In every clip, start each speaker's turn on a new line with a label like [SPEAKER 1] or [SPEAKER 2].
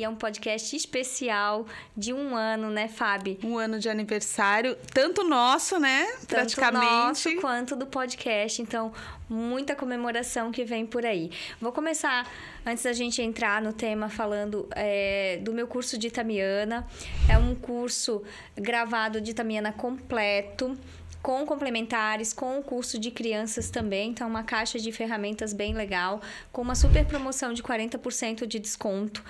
[SPEAKER 1] e é um podcast especial de 1 ano, né, Fábio?
[SPEAKER 2] 1 ano de aniversário, tanto nosso, né? Praticamente.
[SPEAKER 1] Tanto nosso quanto do podcast, então muita comemoração que vem por aí. Vou começar, antes da gente entrar no tema, falando do meu curso de Itamiana. É um curso gravado de Itamiana completo, com complementares, com o curso de crianças também. Então, uma caixa de ferramentas bem legal, com uma super promoção de 40% de desconto.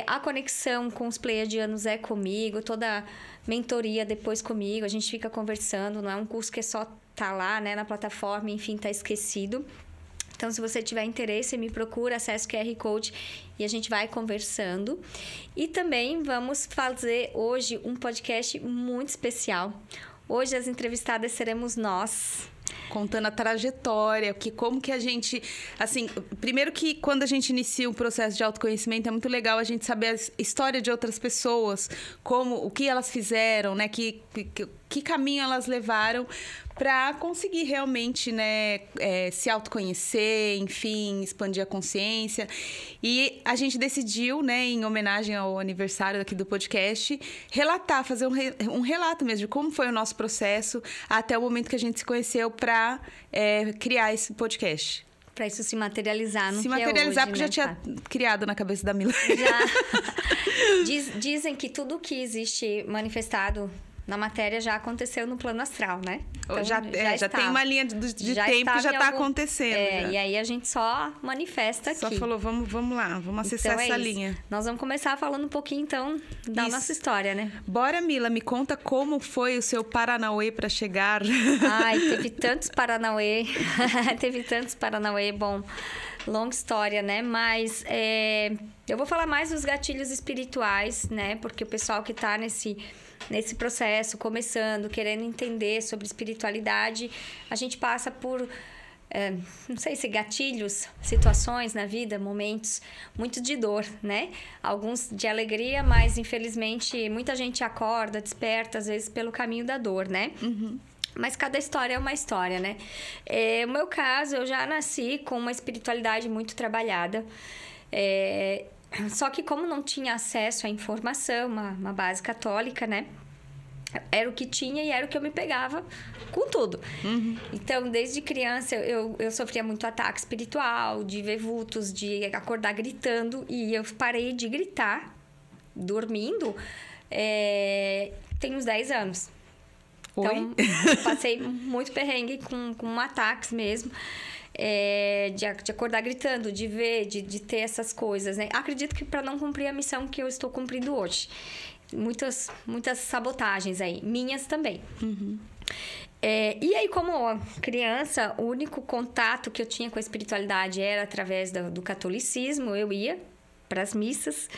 [SPEAKER 1] A conexão com os pleiadianos é comigo, toda a mentoria depois comigo. A gente fica conversando, não é um curso que é só tá lá, né, na plataforma, enfim, tá esquecido. Então, se você tiver interesse, me procura, acesse o QR Code e a gente vai conversando. E também vamos fazer hoje um podcast muito especial. Hoje as entrevistadas seremos nós.
[SPEAKER 2] Contando a trajetória, como que a gente... Assim, primeiro que quando a gente inicia o processo de autoconhecimento, é muito legal a gente saber a história de outras pessoas, o que elas fizeram, né? Que caminho elas levaram para conseguir realmente, né, se autoconhecer, enfim, expandir a consciência. E a gente decidiu, né, em homenagem ao aniversário aqui do podcast, fazer um relato mesmo de como foi o nosso processo até o momento que a gente se conheceu para criar esse podcast.
[SPEAKER 1] Para isso se materializar, não
[SPEAKER 2] se materializar,
[SPEAKER 1] hoje,
[SPEAKER 2] porque
[SPEAKER 1] né,
[SPEAKER 2] já tinha criado na cabeça da Mila.
[SPEAKER 1] Já. Dizem que tudo que existe manifestado na matéria já aconteceu no plano astral, né? Então, já
[SPEAKER 2] tem uma linha de tempo que já está acontecendo.
[SPEAKER 1] E aí a gente só manifesta aqui.
[SPEAKER 2] Só falou, vamos lá, vamos acessar essa linha.
[SPEAKER 1] Nós vamos começar falando um pouquinho, então, da nossa história, né?
[SPEAKER 2] Bora, Mila, me conta como foi o seu Paranauê para chegar.
[SPEAKER 1] Ai, teve tantos Paranauê. Bom, longa história, né? Mas eu vou falar mais dos gatilhos espirituais, né? Porque o pessoal que está nesse processo, começando, querendo entender sobre espiritualidade, a gente passa por, não sei se gatilhos, situações na vida, momentos muito de dor, né? Alguns de alegria, mas infelizmente muita gente acorda, desperta, às vezes pelo caminho da dor, né? Uhum. Mas cada história é uma história, né? No meu caso, eu já nasci com uma espiritualidade muito trabalhada. Só que como não tinha acesso à informação, uma base católica, né? Era o que tinha e era o que eu me pegava com tudo. Uhum. Então, desde criança, eu sofria muito ataque espiritual, de ver vultos, de acordar gritando. E eu parei de gritar, dormindo, tem uns 10 anos. Então, passei muito perrengue com ataques mesmo. De acordar gritando, de ver, de ter essas coisas, né? Acredito que para não cumprir a missão que eu estou cumprindo hoje. Muitas sabotagens aí, minhas também. Uhum. E aí, como criança, o único contato que eu tinha com a espiritualidade era através do catolicismo. Eu ia para as missas.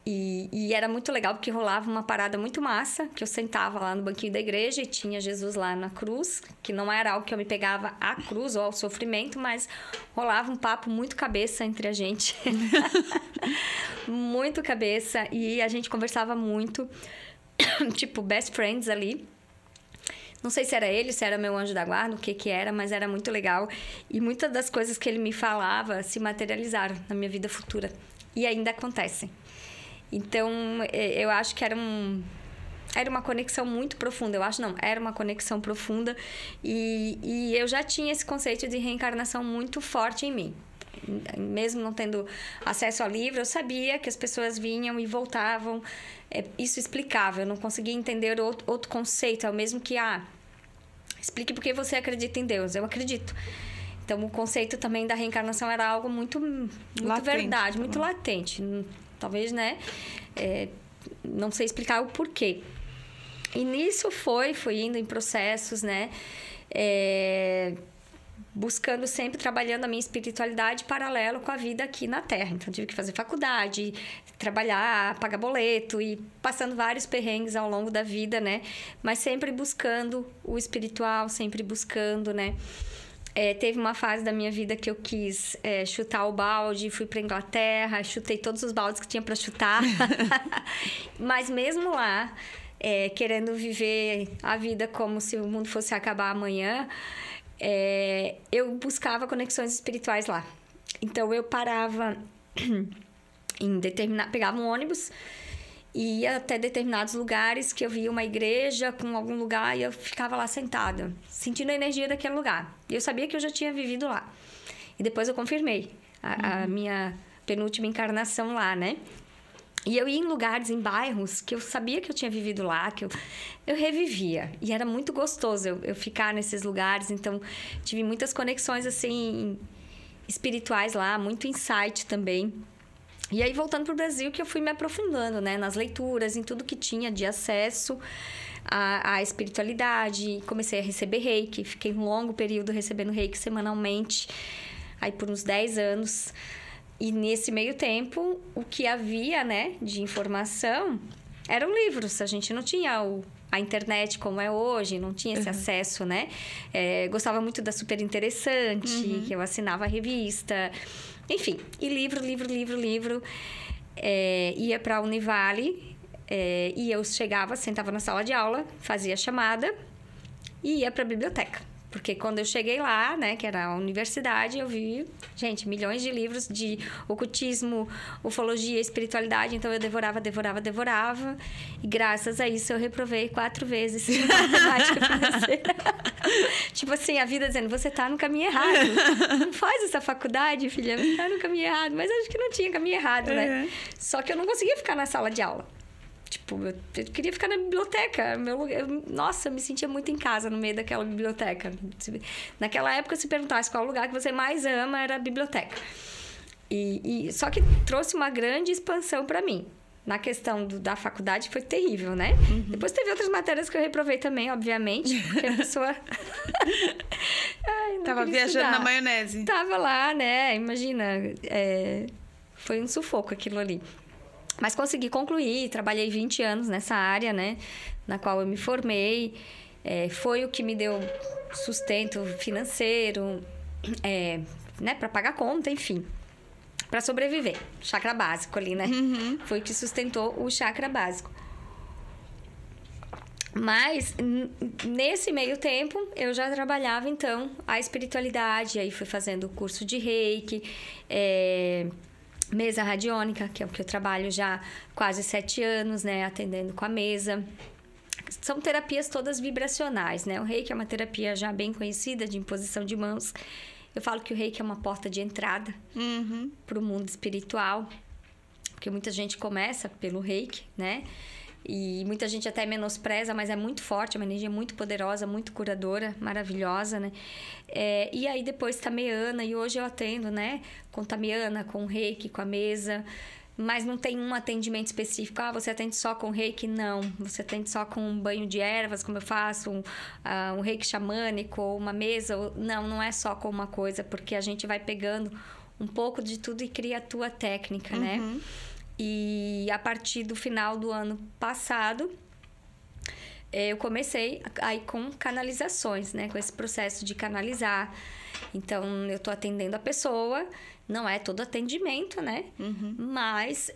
[SPEAKER 1] E era muito legal, porque rolava uma parada muito massa, que eu sentava lá no banquinho da igreja e tinha Jesus lá na cruz, que não era algo que eu me pegava à cruz ou ao sofrimento, mas rolava um papo muito cabeça entre a gente. Muito cabeça, e a gente conversava muito, tipo, best friends ali. Não sei se era ele, se era meu anjo da guarda, o que era, mas era muito legal. E muitas das coisas que ele me falava se materializaram na minha vida futura. E ainda acontecem. Então, eu acho que era uma conexão muito profunda. Era uma conexão profunda. E eu já tinha esse conceito de reencarnação muito forte em mim. Mesmo não tendo acesso ao livro, eu sabia que as pessoas vinham e voltavam. Isso explicava. Eu não conseguia entender outro conceito. É o mesmo que, explique por que você acredita em Deus. Eu acredito. Então, o conceito também da reencarnação era algo muito latente, verdade, muito latente. Talvez, né? Não sei explicar o porquê. E nisso fui indo em processos, né? Buscando sempre, trabalhando a minha espiritualidade paralelo com a vida aqui na Terra. Então, tive que fazer faculdade, trabalhar, pagar boleto e passando vários perrengues ao longo da vida, né? Mas sempre buscando o espiritual, sempre buscando, né? Teve uma fase da minha vida que eu quis chutar o balde, fui para Inglaterra, chutei todos os baldes que tinha para chutar. Mas mesmo lá, querendo viver a vida como se o mundo fosse acabar amanhã, eu buscava conexões espirituais lá. Então, eu parava Pegava um ônibus e ia até determinados lugares que eu via uma igreja com algum lugar e eu ficava lá sentada, sentindo a energia daquele lugar. E eu sabia que eu já tinha vivido lá. E depois eu confirmei a minha penúltima encarnação lá, né? E eu ia em lugares, em bairros, que eu sabia que eu tinha vivido lá, que eu revivia. E era muito gostoso eu ficar nesses lugares. Então, tive muitas conexões, assim, espirituais lá, muito insight também. E aí, voltando para o Brasil, que eu fui me aprofundando, né? Nas leituras, em tudo que tinha de acesso à espiritualidade. Comecei a receber reiki. Fiquei um longo período recebendo reiki semanalmente. Aí, por uns 10 anos. E nesse meio tempo, o que havia, né, de informação eram livros. A gente não tinha a internet como é hoje, não tinha esse acesso, né? Gostava muito da Super Interessante, que eu assinava a revista. Enfim, e livro. Ia para a Univale, e eu chegava, sentava na sala de aula, fazia chamada e ia para a biblioteca. Porque quando eu cheguei lá, né, que era a universidade, eu vi, gente, milhões de livros de ocultismo, ufologia, espiritualidade. Então, eu devorava. E graças a isso, eu reprovei 4 vezes matemática financeira. Tipo assim, a vida dizendo, você tá no caminho errado. Não faz essa faculdade, filha, você tá no caminho errado. Mas acho que não tinha caminho errado, né? Só que eu não conseguia ficar na sala de aula. Tipo, eu queria ficar na biblioteca. Nossa, eu me sentia muito em casa no meio daquela biblioteca. Naquela época, se perguntasse qual o lugar que você mais ama, era a biblioteca. Só que trouxe uma grande expansão para mim. Na questão da faculdade, foi terrível, né? Depois teve outras matérias que eu reprovei também, obviamente. Porque a pessoa...
[SPEAKER 2] Tava viajando na maionese.
[SPEAKER 1] Tava lá, né? Imagina. Foi um sufoco aquilo ali. Mas consegui concluir, trabalhei 20 anos nessa área, né? Na qual eu me formei. Foi o que me deu sustento financeiro, né? Para pagar conta, enfim. Para sobreviver. Chakra básico ali, né? Foi o que sustentou o chakra básico. Mas, nesse meio tempo, eu já trabalhava, então, a espiritualidade. Aí fui fazendo o curso de reiki, mesa radiônica, que é o que eu trabalho já há quase 7 anos, né? Atendendo com a mesa. São terapias todas vibracionais, né? O reiki é uma terapia já bem conhecida de imposição de mãos. Eu falo que o reiki é uma porta de entrada para o mundo espiritual. Porque muita gente começa pelo reiki, né? E muita gente até menospreza, mas é muito forte, é uma energia muito poderosa, muito curadora, maravilhosa, né? E aí depois Tamiana, e hoje eu atendo, né? Com Tamiana, com reiki, com a mesa. Mas não tem um atendimento específico. Ah, você atende só com reiki? Não. Você atende só com um banho de ervas, como eu faço, um reiki xamânico, ou uma mesa. Não, não é só com uma coisa, porque a gente vai pegando um pouco de tudo e cria a tua técnica, né? E a partir do final do ano passado, eu comecei aí com canalizações, né? Com esse processo de canalizar. Então, eu tô atendendo a pessoa, não é todo atendimento, né? Mas,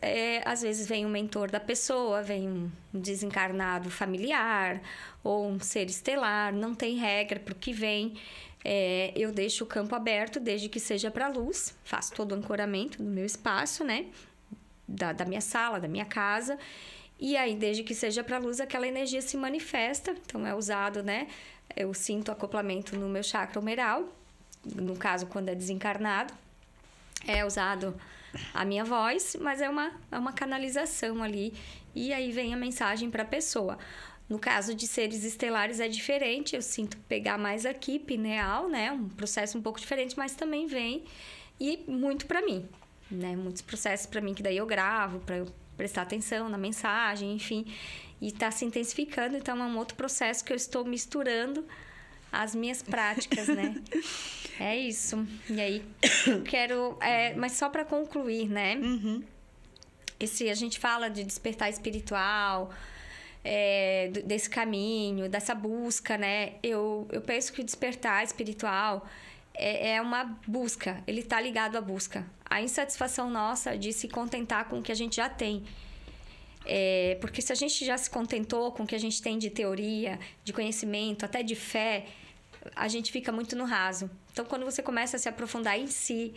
[SPEAKER 1] às vezes, vem um mentor da pessoa, vem um desencarnado familiar ou um ser estelar, não tem regra para o que vem. Eu deixo o campo aberto, desde que seja para luz, faço todo o ancoramento do meu espaço, né? Da minha sala, da minha casa. E aí, desde que seja para luz, aquela energia se manifesta. Então, é usado, né? Eu sinto acoplamento no meu chakra humeral. No caso, quando é desencarnado. É usado a minha voz, mas é uma canalização ali. E aí, vem a mensagem para a pessoa. No caso de seres estelares, é diferente. Eu sinto pegar mais aqui, pineal, né? Um processo um pouco diferente, mas também vem. E muito para mim. Né? Muitos processos para mim que daí eu gravo para eu prestar atenção na mensagem, enfim, e tá se intensificando, então é um outro processo que eu estou misturando as minhas práticas, né? É isso. E aí eu quero, mas só para concluir, né? A gente fala de despertar espiritual, desse caminho, dessa busca, né? Eu penso que o despertar espiritual é uma busca, ele está ligado à busca. A insatisfação nossa de se contentar com o que a gente já tem. Porque se a gente já se contentou com o que a gente tem de teoria, de conhecimento, até de fé, a gente fica muito no raso. Então, quando você começa a se aprofundar em si,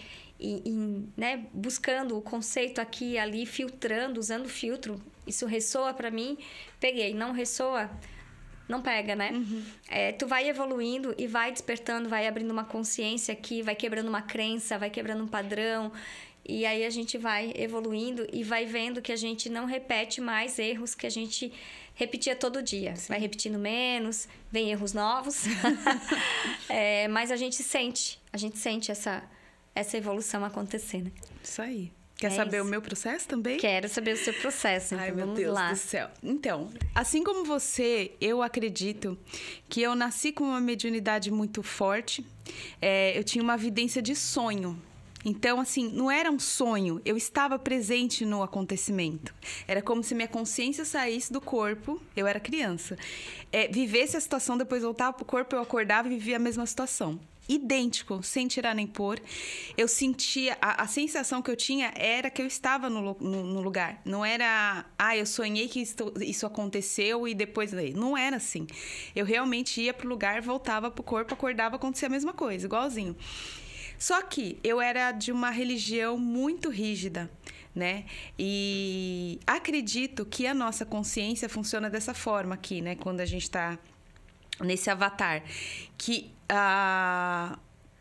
[SPEAKER 1] né, buscando o conceito aqui e ali, filtrando, usando filtro, isso ressoa pra mim, peguei. Não ressoa, não pega, né? Tu vai evoluindo e vai despertando, vai abrindo uma consciência aqui, vai quebrando uma crença, vai quebrando um padrão. E aí a gente vai evoluindo e vai vendo que a gente não repete mais erros que a gente repetia todo dia. Vai repetindo menos, vem erros novos. Mas a gente sente essa evolução acontecendo.
[SPEAKER 2] Isso aí. Quer saber o meu processo também?
[SPEAKER 1] Quero saber o seu processo, então.
[SPEAKER 2] Ai, meu
[SPEAKER 1] vamos
[SPEAKER 2] Deus
[SPEAKER 1] lá.
[SPEAKER 2] do céu. Então, assim como você, eu acredito que eu nasci com uma mediunidade muito forte. Eu tinha uma vidência de sonho. Então, assim, não era um sonho, eu estava presente no acontecimento. Era como se minha consciência saísse do corpo, eu era criança. Vivesse a situação, depois voltava pro corpo, eu acordava e vivia a mesma situação. Idêntico, sem tirar nem pôr. Eu sentia, a sensação que eu tinha era que eu estava no lugar. Não era, eu sonhei que isso aconteceu e depois... Não era assim. Eu realmente ia pro lugar, voltava pro corpo, acordava, acontecia a mesma coisa, igualzinho. Só que eu era de uma religião muito rígida, né? E acredito que a nossa consciência funciona dessa forma aqui, né? Quando a gente tá nesse avatar. Que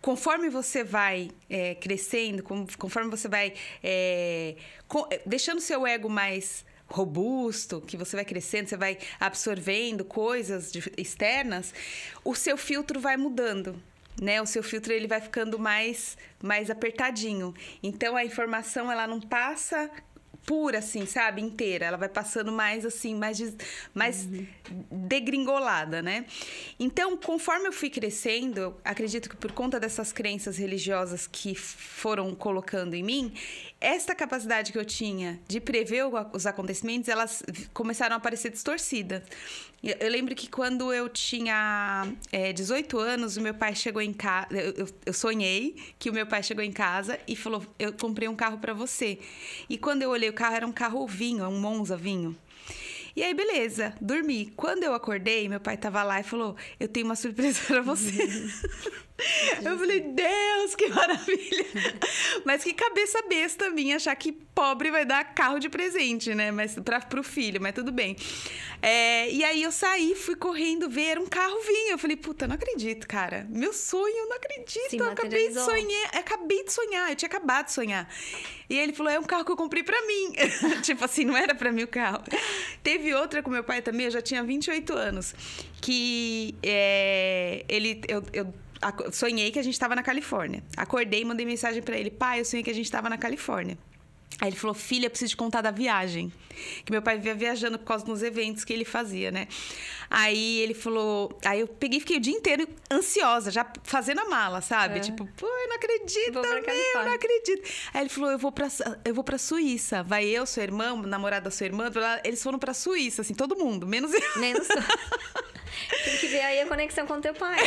[SPEAKER 2] conforme você vai crescendo, conforme você vai deixando seu ego mais robusto, que você vai crescendo, você vai absorvendo coisas externas, o seu filtro vai mudando. Né? O seu filtro ele vai ficando mais apertadinho. Então, a informação ela não passa pura, assim, sabe? Inteira. Ela vai passando mais, assim, mais degringolada, né? Então, conforme eu fui crescendo, eu acredito que por conta dessas crenças religiosas que foram colocando em mim, esta capacidade que eu tinha de prever os acontecimentos, elas começaram a aparecer distorcidas. Eu lembro que quando eu tinha 18 anos, o meu pai chegou em casa... Eu sonhei que o meu pai chegou em casa e falou, eu comprei um carro pra você. E quando eu olhei o carro, era um carro vinho, um Monza vinho. E aí, beleza, dormi. Quando eu acordei, meu pai tava lá e falou, eu tenho uma surpresa pra você. Eu falei, Deus, que maravilha. Mas que cabeça besta minha achar que pobre vai dar carro de presente, né? Mas pro filho, mas tudo bem. E aí eu saí, fui correndo ver, era um carro vinho. Eu falei, puta, não acredito, cara. Meu sonho, não acredito. Eu acabei de sonhar, eu tinha acabado de sonhar. E ele falou, é um carro que eu comprei pra mim. Tipo assim, não era pra mim o carro. Teve outra com meu pai também, eu já tinha 28 anos. Que eu sonhei que a gente estava na Califórnia. Acordei e mandei mensagem para ele. Pai, eu sonhei que a gente estava na Califórnia. Aí ele falou, filha, eu preciso te contar da viagem. Que meu pai vivia viajando por causa dos eventos que ele fazia, né? Aí ele falou... Aí eu fiquei o dia inteiro ansiosa, já fazendo a mala, sabe? Tipo, pô, eu não acredito, eu não acredito. Aí ele falou, eu vou pra Suíça. Vai eu, sua irmã, o namorado da sua irmã. Eles foram pra Suíça, assim, todo mundo, menos eu.
[SPEAKER 1] Menos tu. Tem que ver aí a conexão com teu pai.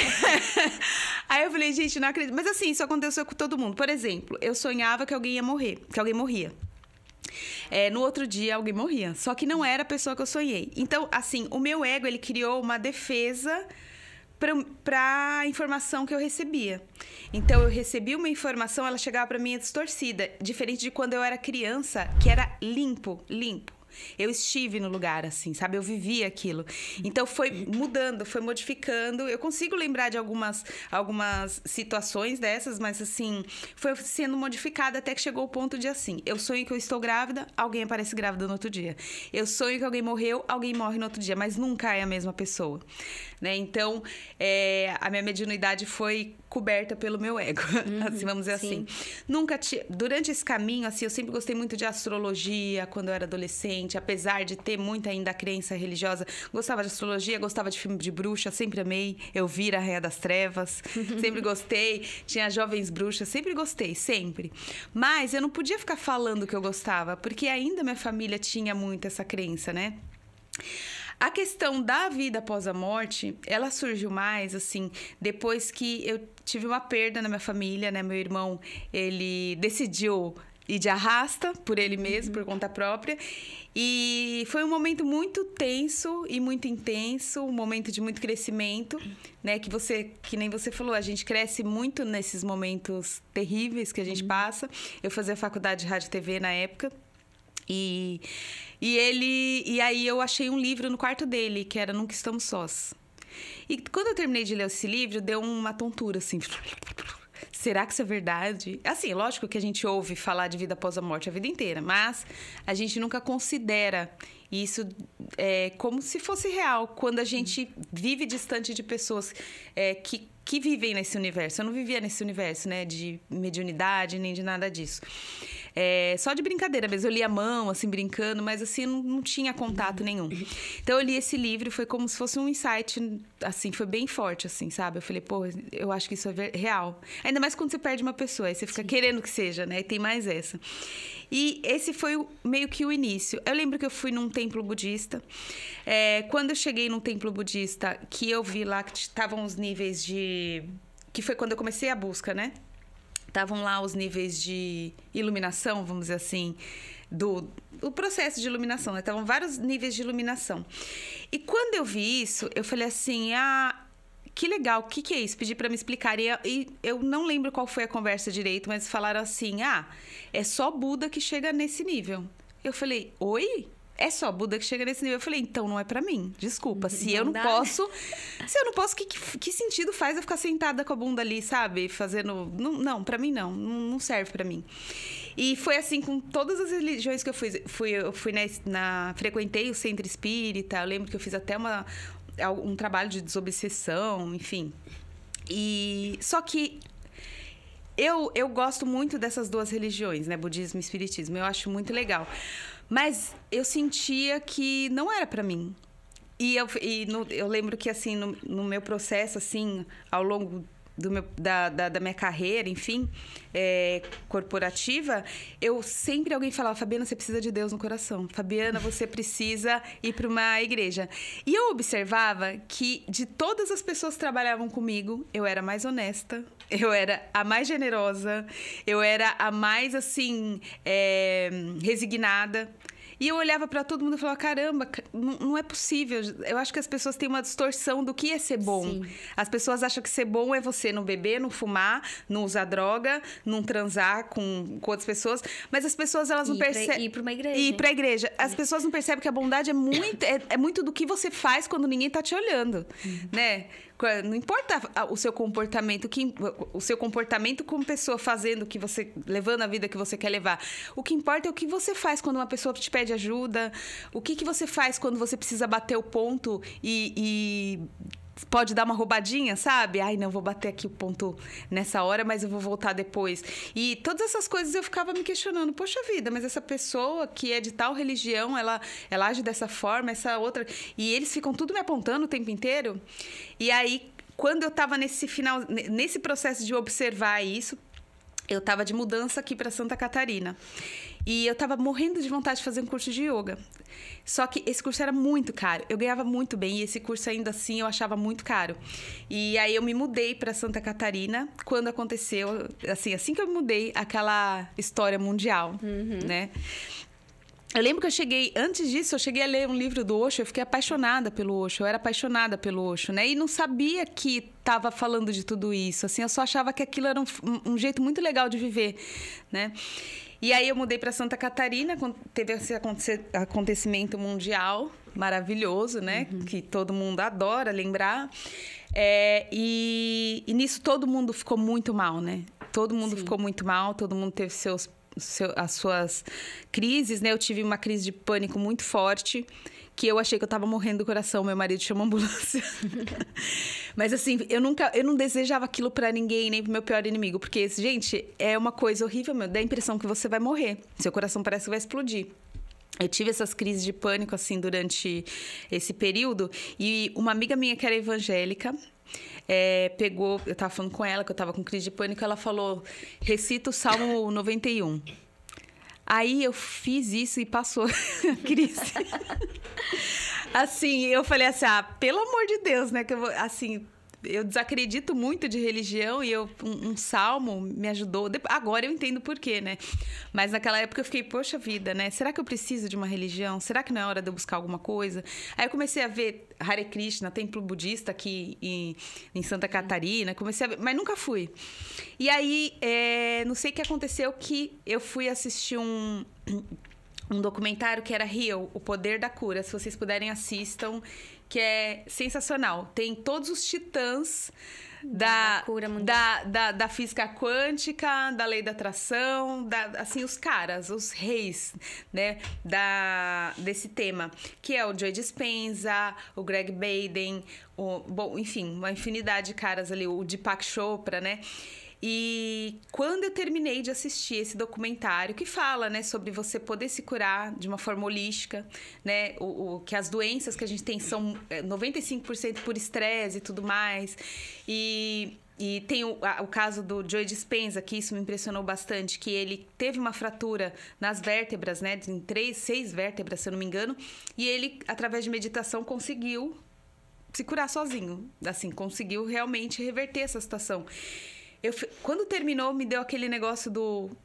[SPEAKER 2] Aí eu falei, gente, não acredito. Mas assim, isso aconteceu com todo mundo. Por exemplo, eu sonhava que alguém ia morrer, que alguém morria. No outro dia, alguém morria. Só que não era a pessoa que eu sonhei. Então, assim, o meu ego, ele criou uma defesa para a informação que eu recebia. Então, eu recebi uma informação, ela chegava para mim distorcida. Diferente de quando eu era criança, que era limpo. Eu estive no lugar, assim, sabe? Eu vivi aquilo. Então, foi mudando, foi modificando. Eu consigo lembrar de algumas situações dessas, mas, assim, foi sendo modificada até que chegou o ponto de, assim, eu sonho que eu estou grávida, alguém aparece grávida no outro dia. Eu sonho que alguém morreu, alguém morre no outro dia, mas nunca é a mesma pessoa, né? Então, a minha mediunidade foi coberta pelo meu ego, assim, vamos dizer assim. Durante esse caminho, assim, eu sempre gostei muito de astrologia, quando eu era adolescente, apesar de ter muita ainda crença religiosa, gostava de astrologia, gostava de filme de bruxa, sempre amei, Elvira, a Rainha das Trevas, sempre gostei, tinha Jovens Bruxas, sempre gostei, sempre. Mas eu não podia ficar falando que eu gostava, porque ainda minha família tinha muito essa crença, né? A questão da vida após a morte, ela surgiu mais, assim, depois que eu tive uma perda na minha família, né? Meu irmão, ele decidiu e de arrasta por ele mesmo, por conta própria. E foi um momento muito tenso e muito intenso, um momento de muito crescimento, né? Que nem você falou, a gente cresce muito nesses momentos terríveis que a gente passa. Eu fazia faculdade de rádio e TV na época. E aí eu achei um livro no quarto dele, que era Nunca Estamos Sós. E quando eu terminei de ler esse livro, deu uma tontura, assim... Será que isso é verdade? Assim, lógico que a gente ouve falar de vida após a morte a vida inteira, mas a gente nunca considera isso como se fosse real, quando a gente vive distante de pessoas que vivem nesse universo. Eu não vivia nesse universo, né, de mediunidade, nem de nada disso. Só de brincadeira mesmo, eu li a mão, assim, brincando, mas assim, não tinha contato nenhum. Então, eu li esse livro e foi como se fosse um insight, assim, foi bem forte, assim, sabe? Eu falei, pô, eu acho que isso é real. Ainda mais quando você perde uma pessoa, aí você fica querendo que seja, né? E tem mais essa. E esse foi meio que o início. Eu lembro que eu fui num templo budista. Quando eu cheguei num templo budista, que eu vi lá que estavam os níveis de... Que foi quando eu comecei a busca, né? Estavam lá os níveis de iluminação, vamos dizer assim, do processo de iluminação, né? Estavam vários níveis de iluminação. E quando eu vi isso, eu falei assim, que legal, o que é isso? Pedi para me explicar. E eu não lembro qual foi a conversa direito, mas falaram assim, é só Buda que chega nesse nível. Eu falei, oi? É só Buda que chega nesse nível. Eu falei, então não é pra mim. Desculpa. Se eu não posso, que sentido faz eu ficar sentada com a bunda ali, sabe? Fazendo... Não, pra mim não. Não serve pra mim. E foi assim com todas as religiões que eu fui. Frequentei o centro espírita. Eu lembro que eu fiz até um trabalho de desobsessão, enfim. Só que eu gosto muito dessas duas religiões, né? Budismo e espiritismo. Eu acho muito legal. Mas eu sentia que não era pra mim. Eu lembro que, assim, no meu processo, assim, ao longo da minha carreira, enfim, corporativa, alguém falava, Fabiana, você precisa de Deus no coração. Fabiana, você precisa ir para uma igreja. E eu observava que de todas as pessoas que trabalhavam comigo, eu era mais honesta, eu era a mais generosa, eu era a mais, assim, resignada. E eu olhava pra todo mundo e falava, caramba, não é possível. Eu acho que as pessoas têm uma distorção do que é ser bom. Sim. As pessoas acham que ser bom é você não beber, não fumar, não usar droga, não transar com outras pessoas. Mas as pessoas, elas não percebem...
[SPEAKER 1] Ir pra uma igreja.
[SPEAKER 2] Ir pra igreja. As pessoas não percebem que a bondade é muito do que você faz quando ninguém tá te olhando, né? Não importa o seu comportamento, o seu comportamento como pessoa fazendo levando a vida que você quer levar. O que importa é o que você faz quando uma pessoa te pede ajuda, o que você faz quando você precisa bater o ponto e pode dar uma roubadinha, sabe? Ai, não, vou bater aqui o ponto nessa hora, mas eu vou voltar depois. E todas essas coisas eu ficava me questionando. Poxa vida, mas essa pessoa que é de tal religião, ela age dessa forma, essa outra... E eles ficam tudo me apontando o tempo inteiro. E aí, quando eu tava nesse processo de observar isso, eu tava de mudança aqui para Santa Catarina. E eu tava morrendo de vontade de fazer um curso de yoga. Só que esse curso era muito caro. Eu ganhava muito bem e esse curso ainda assim eu achava muito caro. E aí eu me mudei para Santa Catarina quando aconteceu, assim que eu me mudei, aquela história mundial, né? Eu lembro que antes disso, eu cheguei a ler um livro do Osho, eu fiquei apaixonada pelo Osho, eu era apaixonada pelo Osho, né? E não sabia que estava falando de tudo isso, assim, eu só achava que aquilo era um jeito muito legal de viver, né? E aí eu mudei para Santa Catarina, teve esse acontecimento mundial maravilhoso, né? Que todo mundo adora lembrar. E nisso todo mundo ficou muito mal, né? Todo mundo ficou muito mal, todo mundo teve as suas crises, né? Eu tive uma crise de pânico muito forte, que eu achei que eu tava morrendo do coração. Meu marido chamou a ambulância. Mas assim, eu não desejava aquilo pra ninguém, nem pro meu pior inimigo. Porque, gente, é uma coisa horrível, dá a impressão que você vai morrer. Seu coração parece que vai explodir. Eu tive essas crises de pânico, assim, durante esse período. E uma amiga minha que era evangélica... eu tava falando com ela que eu tava com crise de pânico, ela falou, recita o Salmo 91. Aí eu fiz isso e passou a crise. Assim, eu falei assim, pelo amor de Deus, né, que eu vou, assim, eu desacredito muito de religião e um salmo me ajudou. Agora eu entendo por quê, né? Mas naquela época eu fiquei, poxa vida, né? Será que eu preciso de uma religião? Será que não é hora de eu buscar alguma coisa? Aí eu comecei a ver Hare Krishna, templo budista aqui em Santa Catarina. Comecei a ver, mas nunca fui. E aí, não sei o que aconteceu, que eu fui assistir um documentário que era Heal, O Poder da Cura. Se vocês puderem, assistam, que é sensacional. Tem todos os titãs da física quântica, da lei da atração, assim, os caras, os reis, né, desse tema, que é o Joe Dispenza, o Greg Baden, enfim, uma infinidade de caras ali, o Deepak Chopra, né? E quando eu terminei de assistir esse documentário, que fala, né, sobre você poder se curar de uma forma holística, né, que as doenças que a gente tem são 95% por estresse e tudo mais, e tem o caso do Joe Dispenza, que isso me impressionou bastante, que ele teve uma fratura nas vértebras, né, em 6 vértebras, se eu não me engano, e ele, através de meditação, conseguiu se curar sozinho, assim, conseguiu realmente reverter essa situação. Quando terminou, me deu aquele negócio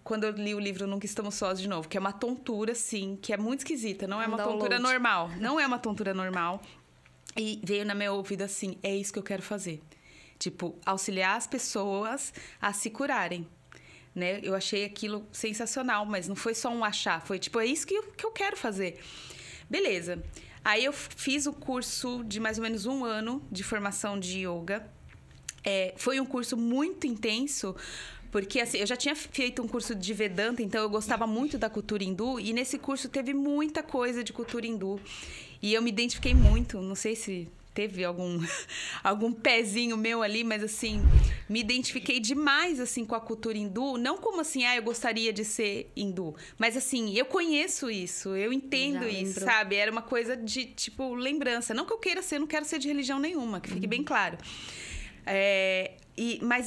[SPEAKER 2] quando eu li o livro Nunca Estamos Sós de novo, que é uma tontura, sim, que é muito esquisita. Não é uma tontura normal. Não é uma tontura normal. E veio na minha ouvido assim, é isso que eu quero fazer. Tipo, auxiliar as pessoas a se curarem. Né? Eu achei aquilo sensacional, mas não foi só um achar. Foi tipo, é isso que eu quero fazer. Beleza. Aí eu fiz o curso de mais ou menos 1 ano de formação de yoga. Foi um curso muito intenso, porque assim, eu já tinha feito um curso de Vedanta, então eu gostava muito da cultura hindu, e nesse curso teve muita coisa de cultura hindu. E eu me identifiquei muito, não sei se teve algum pezinho meu ali, mas assim, me identifiquei demais assim com a cultura hindu, não como assim, eu gostaria de ser hindu, mas assim, eu conheço isso, eu entendo isso, sabe? Era uma coisa de, tipo, lembrança. Não que eu queira ser, não quero ser de religião nenhuma, que fique bem claro. Mas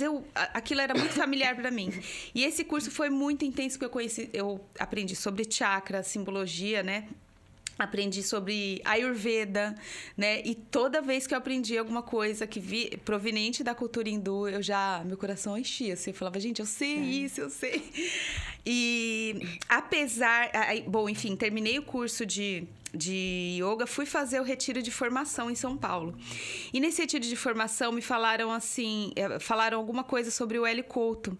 [SPEAKER 2] aquilo era muito familiar para mim. E esse curso foi muito intenso, porque eu aprendi sobre chakra, simbologia, né? Aprendi sobre Ayurveda, né? E toda vez que eu aprendi alguma coisa proveniente da cultura hindu, meu coração enchia. Assim, eu falava, gente, eu sei isso, eu sei. E enfim, terminei o curso de yoga, fui fazer o retiro de formação em São Paulo. E nesse retiro de formação me falaram alguma coisa sobre o Hélio Couto.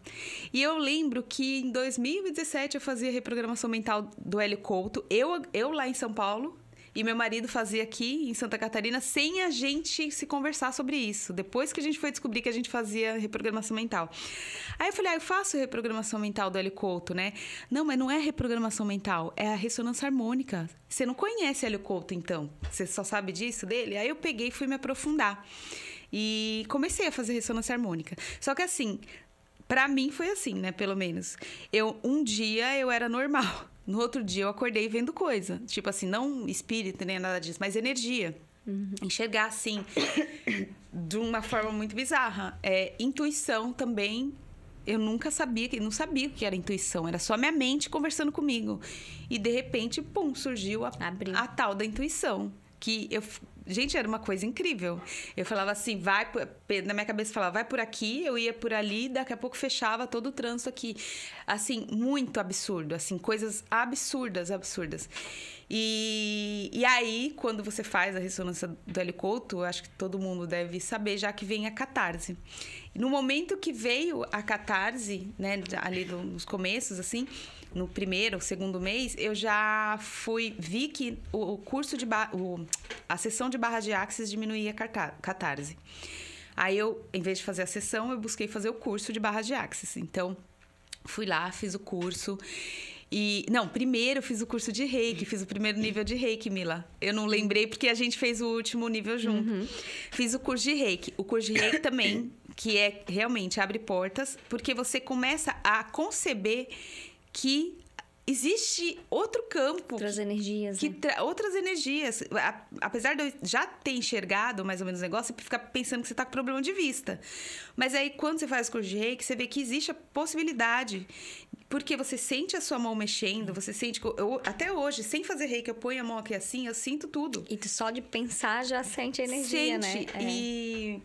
[SPEAKER 2] E eu lembro que em 2017 eu fazia reprogramação mental do Hélio Couto, eu lá em São Paulo, e meu marido fazia aqui em Santa Catarina, sem a gente se conversar sobre isso. Depois que a gente foi descobrir que a gente fazia reprogramação mental. Aí eu falei, eu faço reprogramação mental do Hélio Couto, né? Não, mas não é reprogramação mental, é a ressonância harmônica. Você não conhece Hélio Couto, então? Você só sabe disso dele? Aí eu peguei e fui me aprofundar. E comecei a fazer ressonância harmônica. Só que assim, pra mim foi assim, né? Pelo menos. Um dia eu era normal. No outro dia eu acordei vendo coisa. Tipo assim, não espírito nem nada disso, mas energia. Enxergar assim, de uma forma muito bizarra. Intuição também. Eu não sabia o que era intuição. Era só minha mente conversando comigo. E de repente, pum, surgiu a tal da intuição. Gente, era uma coisa incrível. Eu falava assim, na minha cabeça falava, vai por aqui, eu ia por ali, daqui a pouco fechava todo o trânsito aqui. Assim, muito absurdo, assim, coisas absurdas. E aí, quando você faz a ressonância do Hélio Couto, eu acho que todo mundo deve saber, já que vem a catarse. No momento que veio a catarse, né, ali nos começos, assim, no primeiro, segundo mês, eu já vi que o curso a sessão de barra de axis diminuía a catarse. Aí em vez de fazer a sessão, eu busquei fazer o curso de barra de axis. Então, fui lá, fiz o curso. Primeiro eu fiz o curso de Reiki, fiz o primeiro nível de Reiki, Mila. Eu não lembrei porque a gente fez o último nível junto. Fiz o curso de Reiki. O curso de Reiki também, que realmente abre portas, porque você começa a conceber que existe outro campo.
[SPEAKER 1] Outras energias.
[SPEAKER 2] Outras energias. Apesar de eu já ter enxergado mais ou menos o negócio, você fica pensando que você está com problema de vista. Mas aí, quando você faz o curso de Reiki, você vê que existe a possibilidade. Porque você sente a sua mão mexendo, você sente... até hoje, sem fazer Reiki, eu ponho a mão aqui assim, eu sinto tudo.
[SPEAKER 1] E tu só de pensar já sente a energia, né?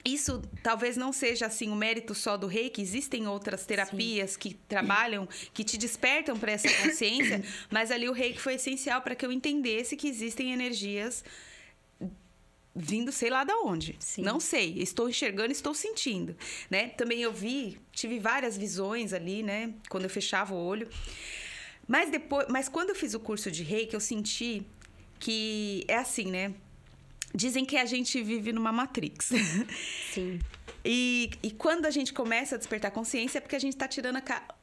[SPEAKER 2] isso talvez não seja assim o mérito só do reiki, existem outras terapias que trabalham, que te despertam para essa consciência, mas ali o reiki foi essencial para que eu entendesse que existem energias vindo sei lá da onde. Sim. Não sei, estou enxergando, estou sentindo, né? Também eu tive várias visões ali, né, quando eu fechava o olho. Mas quando eu fiz o curso de reiki, eu senti que é assim, né? Dizem que a gente vive numa Matrix.
[SPEAKER 1] Sim.
[SPEAKER 2] E quando a gente começa a despertar consciência é porque a gente está tirando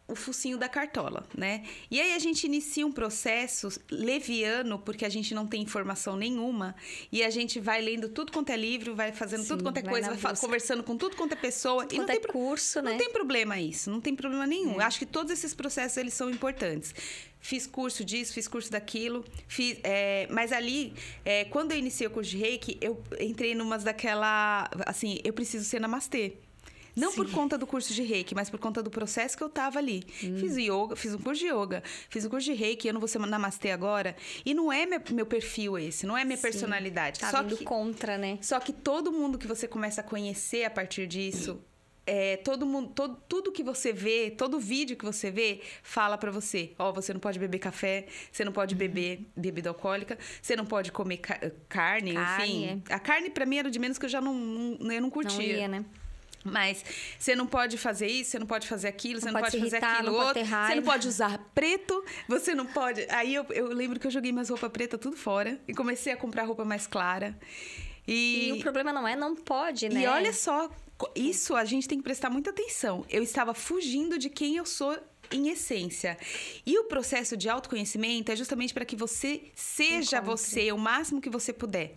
[SPEAKER 2] o focinho da cartola, né? E aí a gente inicia um processo leviano, porque a gente não tem informação nenhuma, e a gente vai lendo tudo quanto é livro, vai fazendo tudo quanto é coisa, vai conversando com tudo quanto é pessoa.
[SPEAKER 1] Tudo quanto é curso, né?
[SPEAKER 2] Não tem problema isso, não tem problema nenhum. Eu acho que todos esses processos, eles são importantes. Fiz curso disso, fiz curso daquilo, mas ali, quando eu iniciei o curso de reiki, eu entrei numas daquela, assim, eu preciso ser namastê. Não por conta do curso de reiki, mas por conta do processo que eu tava ali. Fiz yoga, fiz um curso de yoga, fiz um curso de reiki, eu não vou ser namastê agora. E não é meu perfil esse, não é minha personalidade.
[SPEAKER 1] Tá vindo contra, né?
[SPEAKER 2] Só que todo mundo que você começa a conhecer a partir disso... tudo que você vê, todo vídeo que você vê, fala pra você. Você não pode beber café, você não pode beber bebida alcoólica, você não pode comer carne, enfim. A carne, pra mim, era de menos que eu não curtia.
[SPEAKER 1] Não ia, né?
[SPEAKER 2] Mas você não pode fazer isso, você não pode fazer aquilo, você não pode fazer aquilo
[SPEAKER 1] outro,
[SPEAKER 2] você não pode usar preto, você não pode... Aí eu lembro que eu joguei minhas roupas pretas tudo fora e comecei a comprar roupa mais clara.
[SPEAKER 1] E o problema não pode, né?
[SPEAKER 2] E olha só, isso a gente tem que prestar muita atenção. Eu estava fugindo de quem eu sou em essência. E o processo de autoconhecimento é justamente para que você seja você o máximo que você puder.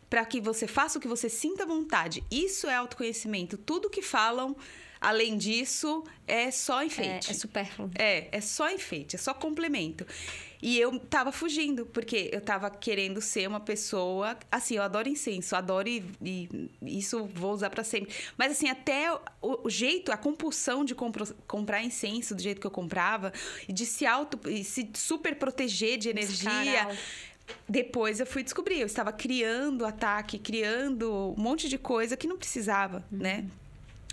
[SPEAKER 2] Para que você faça o que você sinta vontade. Isso é autoconhecimento. Tudo que falam, além disso, é só enfeite.
[SPEAKER 1] É supérfluo.
[SPEAKER 2] É só enfeite, é só complemento. E eu tava fugindo, porque eu tava querendo ser uma pessoa... Assim, eu adoro incenso, adoro e isso vou usar pra sempre. Mas, assim, até o jeito, a compulsão de comprar incenso do jeito que eu comprava, e de se super proteger de energia... Depois eu fui descobrir, eu estava criando ataque, criando um monte de coisa que não precisava, né?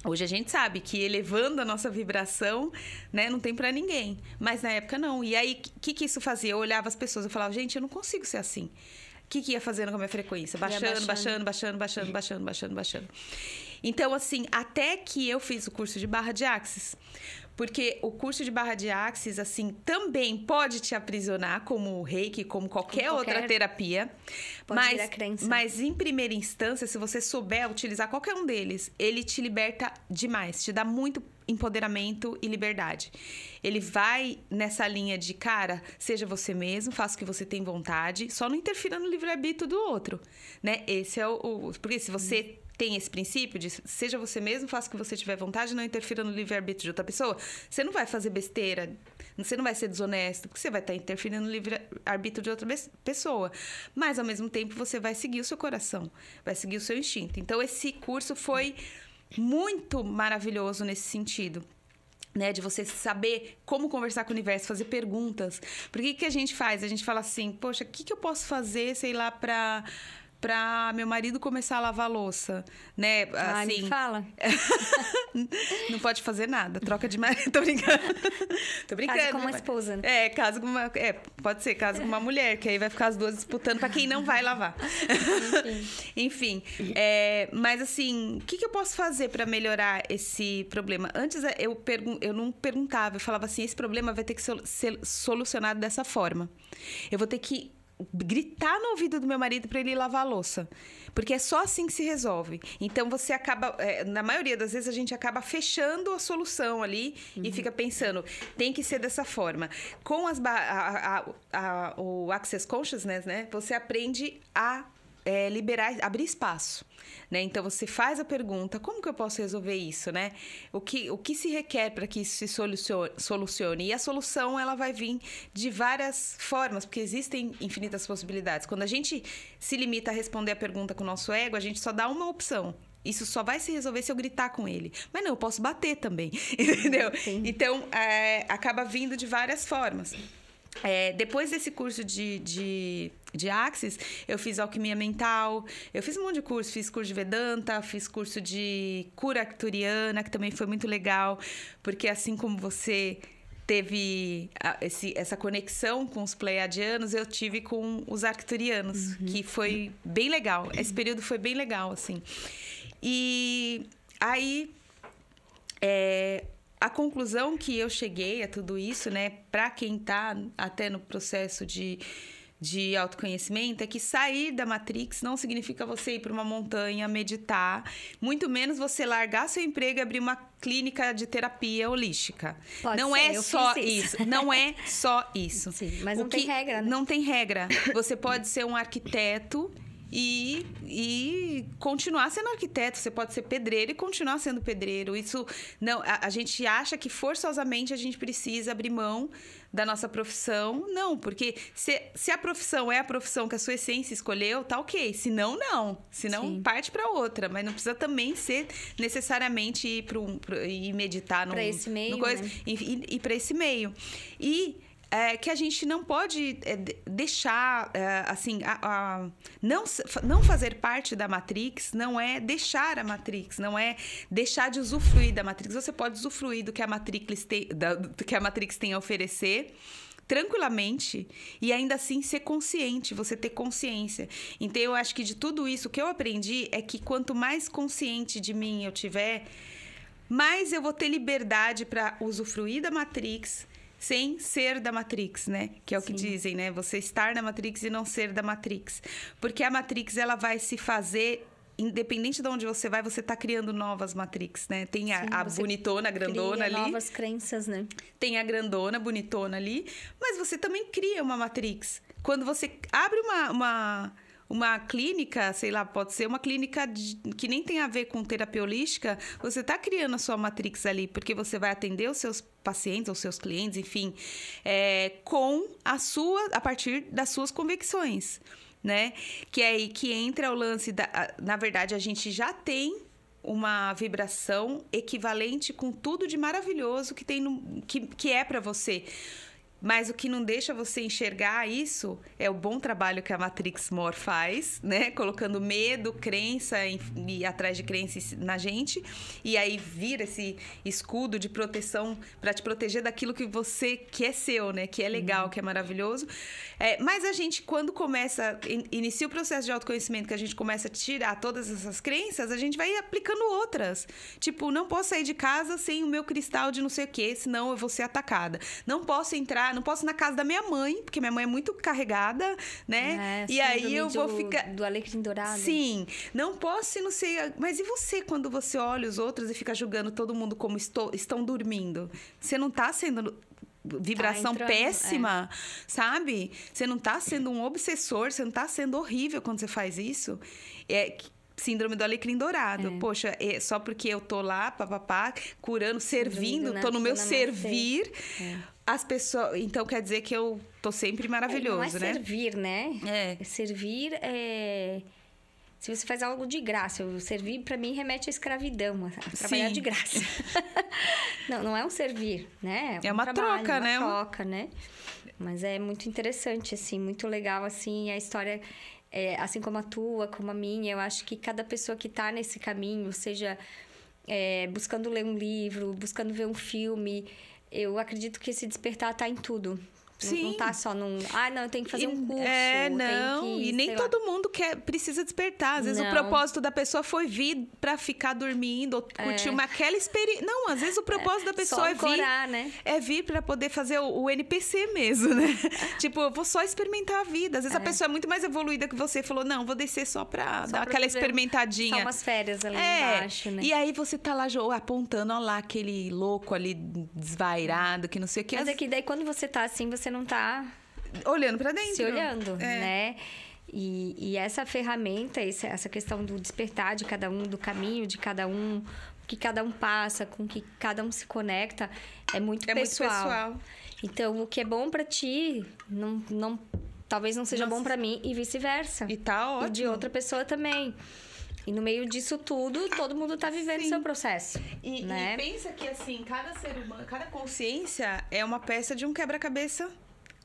[SPEAKER 2] Hoje a gente sabe que elevando a nossa vibração, né, não tem pra ninguém. Mas na época não. E aí, o que isso fazia? Eu olhava as pessoas e falava, gente, eu não consigo ser assim. O que ia fazendo com a minha frequência? Baixando. Então, assim, até que eu fiz o curso de barra de Axis. Porque o curso de barra de Axis, assim, também pode te aprisionar, como o reiki, como qualquer outra terapia.
[SPEAKER 1] Pode virar crença.
[SPEAKER 2] Mas, em primeira instância, se você souber utilizar qualquer um deles, ele te liberta demais, te dá muito empoderamento e liberdade. Ele vai nessa linha de, cara, seja você mesmo, faça o que você tem vontade, só não interfira no livre-arbítrio do outro, né? Esse é porque se você... tem esse princípio de seja você mesmo, faça o que você tiver vontade, não interfira no livre-arbítrio de outra pessoa, você não vai fazer besteira, você não vai ser desonesto, porque você vai estar interferindo no livre-arbítrio de outra pessoa. Mas, ao mesmo tempo, você vai seguir o seu coração, vai seguir o seu instinto. Então, esse curso foi muito maravilhoso nesse sentido. Né, de você saber como conversar com o universo, fazer perguntas. Por que a gente faz? A gente fala assim, poxa, o que eu posso fazer, sei lá, pra meu marido começar a lavar a louça, né? Assim,
[SPEAKER 1] me fala.
[SPEAKER 2] Não pode fazer nada, troca de marido. Tô brincando.
[SPEAKER 1] Casa com uma esposa.
[SPEAKER 2] Casa com uma... pode ser, casa com uma mulher, que aí vai ficar as duas disputando pra quem não vai lavar. Enfim. Mas assim, o que eu posso fazer pra melhorar esse problema? Antes eu não perguntava, eu falava assim, esse problema vai ter que ser solucionado dessa forma. Eu vou ter que gritar no ouvido do meu marido para ele lavar a louça. Porque é só assim que se resolve. Então, você acaba... na maioria das vezes, a gente acaba fechando a solução ali e fica pensando, tem que ser dessa forma. Com o Access Consciousness, né? Você aprende a liberar, abrir espaço, né? Então, você faz a pergunta, como que eu posso resolver isso, né? O que se requer para que isso se solucione? E a solução, ela vai vir de várias formas, porque existem infinitas possibilidades. Quando a gente se limita a responder a pergunta com o nosso ego, a gente só dá uma opção. Isso só vai se resolver se eu gritar com ele. Mas não, eu posso bater também, entendeu? Sim. Então, acaba vindo de várias formas. Depois desse curso de Axis, eu fiz alquimia mental, eu fiz um monte de curso, fiz curso de Vedanta, fiz curso de cura arcturiana, que também foi muito legal, porque assim como você teve essa conexão com os pleiadianos, eu tive com os arcturianos, que foi bem legal. Esse período foi bem legal, assim. E aí, a conclusão que eu cheguei a tudo isso, né, para quem tá até no processo de autoconhecimento, é que sair da Matrix não significa você ir para uma montanha, meditar, muito menos você largar seu emprego e abrir uma clínica de terapia holística.
[SPEAKER 1] Não é só isso.
[SPEAKER 2] Não é só isso.
[SPEAKER 1] Sim, mas não tem regra, né?
[SPEAKER 2] Não tem regra. Você pode ser um arquiteto e continuar sendo arquiteto. Você pode ser pedreiro e continuar sendo pedreiro. Isso não, a gente acha que forçosamente a gente precisa abrir mão da nossa profissão. Não, porque se a profissão é a profissão que a sua essência escolheu, tá ok. Se não, não. Se não,
[SPEAKER 1] Sim.
[SPEAKER 2] parte para outra. Mas não precisa também ser necessariamente ir meditar
[SPEAKER 1] para esse meio,
[SPEAKER 2] coisa,
[SPEAKER 1] né?
[SPEAKER 2] E para esse meio. E que a gente não pode deixar, assim, não fazer parte da Matrix não é deixar a Matrix, não é deixar de usufruir da Matrix. Você pode usufruir do que a Matrix tem a oferecer tranquilamente e ainda assim ser consciente, você ter consciência. Então, eu acho que de tudo isso, o que eu aprendi é que quanto mais consciente de mim eu tiver, mais eu vou ter liberdade para usufruir da Matrix sem ser da Matrix, né? Que é o que dizem, né? Você estar na Matrix e não ser da Matrix. Porque a Matrix, ela vai se fazer... Independente de onde você vai, você tá criando novas Matrix, né? Tem a bonitona, a grandona ali.
[SPEAKER 1] Novas crenças, né?
[SPEAKER 2] Tem a grandona, bonitona ali. Mas você também cria uma Matrix. Quando você abre uma clínica, sei lá, pode ser uma clínica que nem tem a ver com terapia holística, você está criando a sua Matrix ali, porque você vai atender os seus pacientes, ou seus clientes, enfim, a partir das suas convicções, né? Que é aí que entra o lance na verdade, a gente já tem uma vibração equivalente com tudo de maravilhoso que tem que é para você. Mas o que não deixa você enxergar isso é o bom trabalho que a Matrix More faz, né? Colocando medo, crença e atrás de crença na gente. E aí vira esse escudo de proteção para te proteger daquilo que é seu, né? Que é legal, que é maravilhoso. Mas a gente, quando inicia o processo de autoconhecimento, que a gente começa a tirar todas essas crenças, a gente vai aplicando outras. Tipo, não posso sair de casa sem o meu cristal de não sei o quê, senão eu vou ser atacada. Não posso ir na casa da minha mãe, porque minha mãe é muito carregada, né? E aí eu vou ficar...
[SPEAKER 1] Do alecrim dourado.
[SPEAKER 2] Sim. Não posso, não sei... Mas e você, quando você olha os outros e fica julgando todo mundo como estão dormindo? Você não tá sendo... vibração péssima, sabe? Você não tá sendo um obsessor, você não tá sendo horrível quando você faz isso. Síndrome do alecrim dourado. Poxa, só porque eu tô lá, papapá, curando, servindo, tô no meu servir... As pessoas... Então, quer dizer que eu tô sempre maravilhoso,
[SPEAKER 1] não é
[SPEAKER 2] né?
[SPEAKER 1] servir, né? Servir é... Se você faz algo de graça. Servir, pra mim, remete à escravidão. A trabalhar de graça. Não é um servir, né?
[SPEAKER 2] É uma troca, né?
[SPEAKER 1] Uma troca, né? Mas é muito interessante, assim. Muito legal, assim. A história... assim como a tua, como a minha. Eu acho que cada pessoa que tá nesse caminho, seja buscando ler um livro, buscando ver um filme... Eu acredito que esse despertar tá em tudo.
[SPEAKER 2] Sim.
[SPEAKER 1] Não tá só num... não, eu tenho que fazer um curso.
[SPEAKER 2] E nem todo mundo precisa despertar. Às vezes o propósito da pessoa foi vir pra ficar dormindo, ou curtir aquela experiência. Não, às vezes o propósito da pessoa
[SPEAKER 1] né?
[SPEAKER 2] É vir pra poder fazer o NPC mesmo, né? Tipo, eu vou só experimentar a vida. Às vezes a pessoa é muito mais evoluída que você, falou, não, vou descer só pra dar aquela experimentadinha.
[SPEAKER 1] Só umas férias ali embaixo, né?
[SPEAKER 2] E aí você tá lá apontando, ó lá, aquele louco ali desvairado, que não sei o que.
[SPEAKER 1] Mas é que daí quando você tá assim, você não tá...
[SPEAKER 2] olhando pra dentro.
[SPEAKER 1] Se olhando, né? E essa ferramenta, essa questão do despertar de cada um, do caminho de cada um, o que cada um passa, com o que cada um se conecta, é muito pessoal.
[SPEAKER 2] Muito pessoal.
[SPEAKER 1] Então, o que é bom pra ti, talvez não seja bom pra mim e vice-versa.
[SPEAKER 2] E tá ótimo.
[SPEAKER 1] E de outra pessoa também. E no meio disso tudo, todo mundo tá vivendo seu processo.
[SPEAKER 2] E pensa que, assim, cada ser humano, cada consciência é uma peça de um quebra-cabeça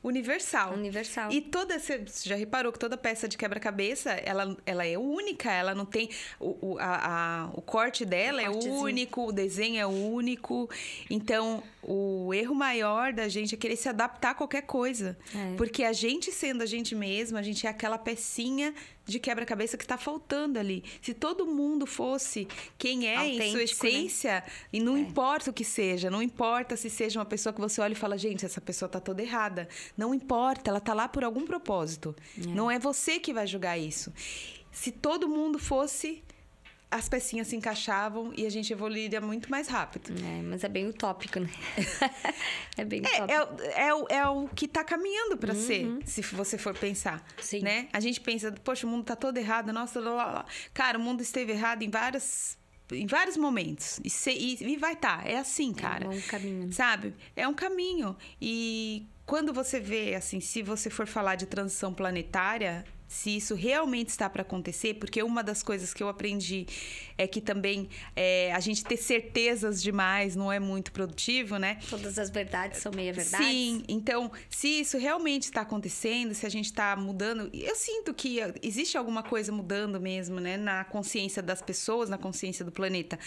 [SPEAKER 2] universal.
[SPEAKER 1] Universal.
[SPEAKER 2] E você já reparou que toda peça de quebra-cabeça, ela é única, ela não tem... O corte dela é único, o desenho é único. Então, o erro maior da gente é querer se adaptar a qualquer coisa. Porque a gente, sendo a gente mesma, a gente é aquela pecinha de quebra-cabeça que está faltando ali. Se todo mundo fosse quem é
[SPEAKER 1] autêntico,
[SPEAKER 2] em sua essência, né? E não importa o que seja, não importa se seja uma pessoa que você olha e fala, gente, essa pessoa tá toda errada. Não importa, ela tá lá por algum propósito. Não é você que vai julgar isso. Se todo mundo fosse, as pecinhas se encaixavam e a gente evoluiria muito mais rápido.
[SPEAKER 1] Mas é bem utópico, né? É bem utópico.
[SPEAKER 2] É o que tá caminhando para ser, se você for pensar.
[SPEAKER 1] Sim.
[SPEAKER 2] Né? A gente pensa, poxa, o mundo tá todo errado, nossa, lá. Cara, o mundo esteve errado em vários momentos. E vai estar. É assim, cara.
[SPEAKER 1] É um caminho.
[SPEAKER 2] Sabe? É um caminho. E quando você vê, assim, se você for falar de transição planetária, se isso realmente está para acontecer, porque uma das coisas que eu aprendi é que também a gente ter certezas demais não é muito produtivo, né?
[SPEAKER 1] Todas as verdades são meia-verdades.
[SPEAKER 2] Sim, então, se isso realmente está acontecendo, se a gente está mudando, eu sinto que existe alguma coisa mudando mesmo, né? Na consciência das pessoas, na consciência do planeta.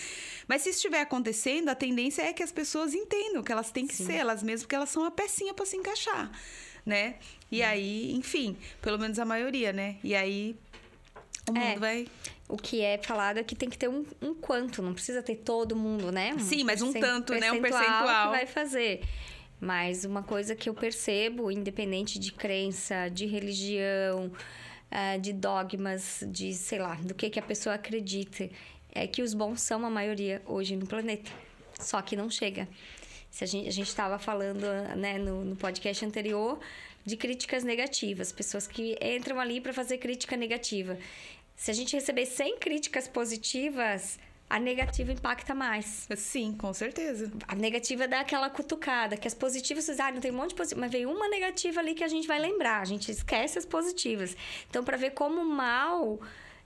[SPEAKER 2] Mas se isso estiver acontecendo, a tendência é que as pessoas entendam que elas têm que ser elas mesmas, porque elas são uma pecinha para se encaixar, né? E aí, enfim, pelo menos a maioria, né? E aí o mundo vai...
[SPEAKER 1] O que é falado é que tem que ter um quanto, não precisa ter todo mundo, né?
[SPEAKER 2] Sim, mas um tanto, né? Um percentual
[SPEAKER 1] que vai fazer. Mas uma coisa que eu percebo, independente de crença, de religião, de dogmas, de, sei lá, do que a pessoa acredita, é que os bons são a maioria hoje no planeta. Só que não chega. Se a gente estava falando, né, no podcast anterior de críticas negativas, pessoas que entram ali para fazer crítica negativa. Se a gente receber 100 críticas positivas, a negativa impacta mais.
[SPEAKER 2] Sim, com certeza.
[SPEAKER 1] A negativa dá aquela cutucada, que as positivas, vocês não tem um monte de positiva, mas veio uma negativa ali que a gente vai lembrar, a gente esquece as positivas. Então, para ver como o mal,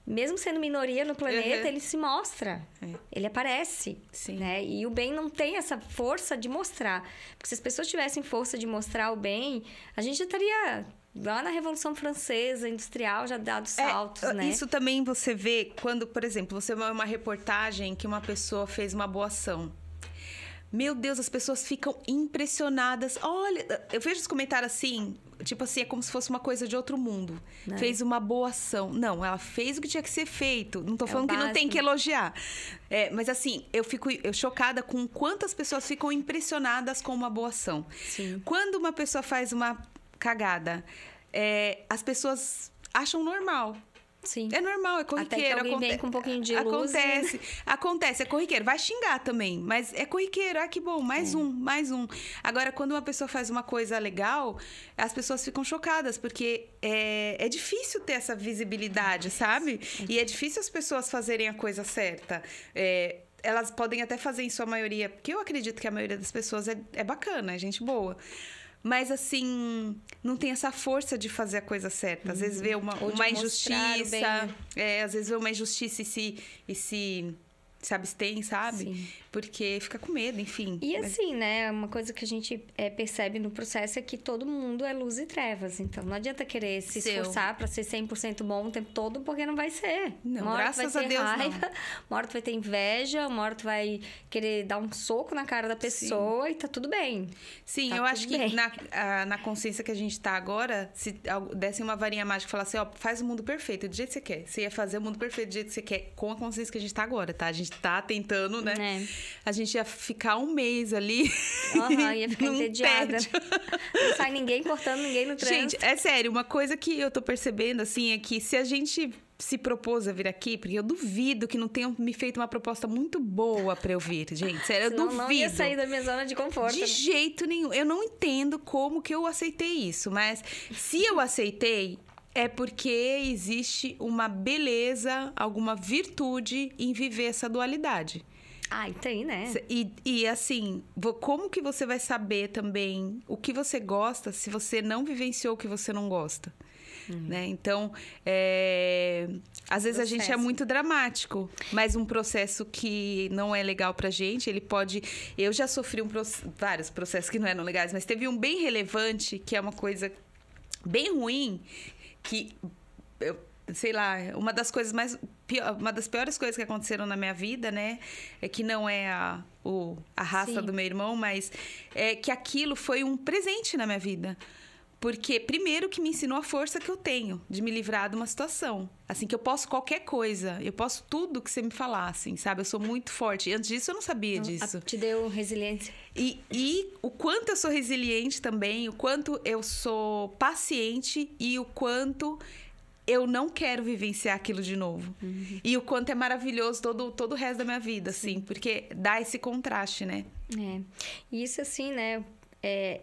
[SPEAKER 1] mesmo sendo minoria no planeta, ele se mostra. Ele aparece.
[SPEAKER 2] Sim.
[SPEAKER 1] Né? E o bem não tem essa força de mostrar. Porque se as pessoas tivessem força de mostrar o bem, a gente já estaria lá na Revolução Francesa, industrial, já dado saltos, né?
[SPEAKER 2] Isso também você vê quando, por exemplo, você vê uma reportagem que uma pessoa fez uma boa ação. Meu Deus, as pessoas ficam impressionadas. Olha, eu vejo os comentários assim, tipo assim, é como se fosse uma coisa de outro mundo.
[SPEAKER 1] Não.
[SPEAKER 2] Fez uma boa ação. Não, ela fez o que tinha que ser feito. Não tô falando que não tem que elogiar. Mas assim, eu fico chocada com quantas pessoas ficam impressionadas com uma boa ação.
[SPEAKER 1] Sim.
[SPEAKER 2] Quando uma pessoa faz uma cagada, as pessoas acham normal.
[SPEAKER 1] Sim.
[SPEAKER 2] É normal, é corriqueiro.
[SPEAKER 1] Até que alguém vem com um pouquinho de luz.
[SPEAKER 2] Acontece, é corriqueiro. Vai xingar também, mas é corriqueiro. Ah, que bom, mais um. Agora, quando uma pessoa faz uma coisa legal, as pessoas ficam chocadas, porque é difícil ter essa visibilidade, sabe? E é difícil as pessoas fazerem a coisa certa. Elas podem até fazer em sua maioria, porque eu acredito que a maioria das pessoas é bacana, é gente boa. Mas, assim, não tem essa força de fazer a coisa certa. Às vezes vê uma injustiça. Às vezes vê uma injustiça e se abstém, sabe?
[SPEAKER 1] Sim.
[SPEAKER 2] Porque fica com medo, enfim.
[SPEAKER 1] E assim, né? Uma coisa que a gente percebe no processo é que todo mundo é luz e trevas. Então, não adianta querer se esforçar para ser 100% bom o tempo todo, porque não vai ser.
[SPEAKER 2] Não,
[SPEAKER 1] uma hora
[SPEAKER 2] graças
[SPEAKER 1] tu vai ter
[SPEAKER 2] a Deus,
[SPEAKER 1] raiva,
[SPEAKER 2] não.
[SPEAKER 1] Uma hora tu vai ter inveja, uma hora tu vai querer dar um soco na cara da pessoa. Sim. E tá tudo bem.
[SPEAKER 2] Sim,
[SPEAKER 1] tá
[SPEAKER 2] eu acho que
[SPEAKER 1] bem.
[SPEAKER 2] na consciência que a gente tá agora, se dessem uma varinha mágica e falassem, faz o mundo perfeito do jeito que você quer. Você ia fazer o mundo perfeito do jeito que você quer, com a consciência que a gente tá agora, tá? A gente tá tentando, né? A gente ia ficar um mês ali.
[SPEAKER 1] Ia ficar entediada. Não sai ninguém cortando ninguém no trânsito.
[SPEAKER 2] Gente, é sério, uma coisa que eu tô percebendo, assim, é que se a gente se propôs a vir aqui, porque eu duvido que não tenham me feito uma proposta muito boa pra eu vir, gente. Sério, eu duvido.
[SPEAKER 1] Não ia sair da minha zona de conforto.
[SPEAKER 2] De jeito nenhum. Eu não entendo como que eu aceitei isso, mas se eu aceitei, é porque existe uma beleza, alguma virtude em viver essa dualidade.
[SPEAKER 1] Tem, né?
[SPEAKER 2] E assim, como que você vai saber também o que você gosta se você não vivenciou o que você não gosta? né? Então, às vezes a gente é muito dramático, mas um processo que não é legal pra gente, ele pode... Eu já sofri vários processos que não eram legais, mas teve um bem relevante, que é uma coisa bem ruim, que... sei lá, uma das piores coisas que aconteceram na minha vida, né? É que não é a raça do meu irmão, mas é que aquilo foi um presente na minha vida. Porque, primeiro, que me ensinou a força que eu tenho de me livrar de uma situação. Assim, que eu posso qualquer coisa. Eu posso tudo que você me falar, assim, sabe? Eu sou muito forte. E antes disso, eu não sabia disso.
[SPEAKER 1] Te deu resiliência.
[SPEAKER 2] E o quanto eu sou resiliente também, o quanto eu sou paciente e o quanto... eu não quero vivenciar aquilo de novo. E o quanto é maravilhoso todo o resto da minha vida, assim. Porque dá esse contraste, né?
[SPEAKER 1] E isso, assim, né?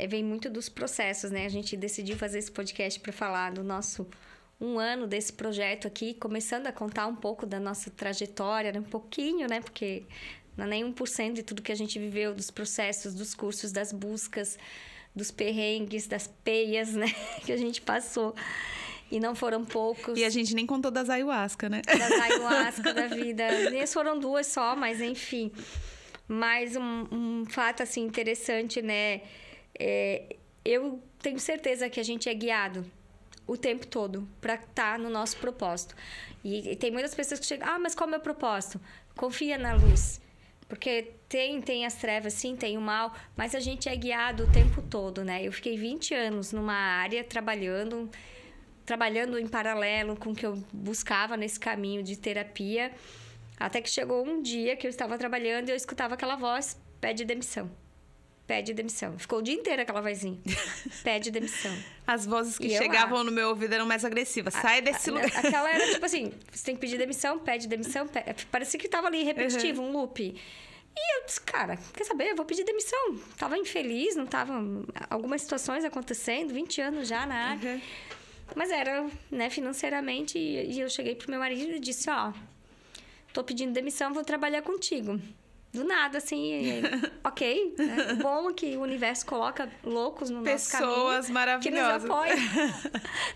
[SPEAKER 1] Vem muito dos processos, né? A gente decidiu fazer esse podcast para falar do nosso 1 ano desse projeto aqui. Começando a contar um pouco da nossa trajetória, né? Um pouquinho, né? Porque não é nem 1% de tudo que a gente viveu. Dos processos, dos cursos, das buscas, dos perrengues, das peias, né? Que a gente passou. E não foram poucos.
[SPEAKER 2] E a gente nem contou das ayahuasca, né?
[SPEAKER 1] Das ayahuasca da vida. Essas foram 2 só, mas enfim. Mas um fato, assim, interessante, né? Eu tenho certeza que a gente é guiado o tempo todo para estar no nosso propósito. E tem muitas pessoas que chegam... mas qual é o meu propósito? Confia na luz. Porque tem as trevas, sim, tem o mal. Mas a gente é guiado o tempo todo, né? Eu fiquei 20 anos numa área trabalhando em paralelo com o que eu buscava nesse caminho de terapia, até que chegou um dia que eu estava trabalhando e eu escutava aquela voz, pede demissão. Pede demissão. Ficou o dia inteiro aquela vozinha. Pede demissão.
[SPEAKER 2] As vozes que chegavam no meu ouvido eram mais agressivas. Sai desse lugar.
[SPEAKER 1] Aquela era tipo assim, você tem que pedir demissão, pede demissão. Parecia que estava ali repetitivo, um loop. E eu disse, cara, quer saber? Eu vou pedir demissão. Tava infeliz, não tava... Algumas situações acontecendo, 20 anos já na área. Mas era, né, financeiramente, e eu cheguei pro meu marido e disse, tô pedindo demissão, vou trabalhar contigo. Do nada, assim, ok. Né? O bom é que o universo coloca loucos no nosso caminho.
[SPEAKER 2] Pessoas maravilhosas.
[SPEAKER 1] Que nos apoiam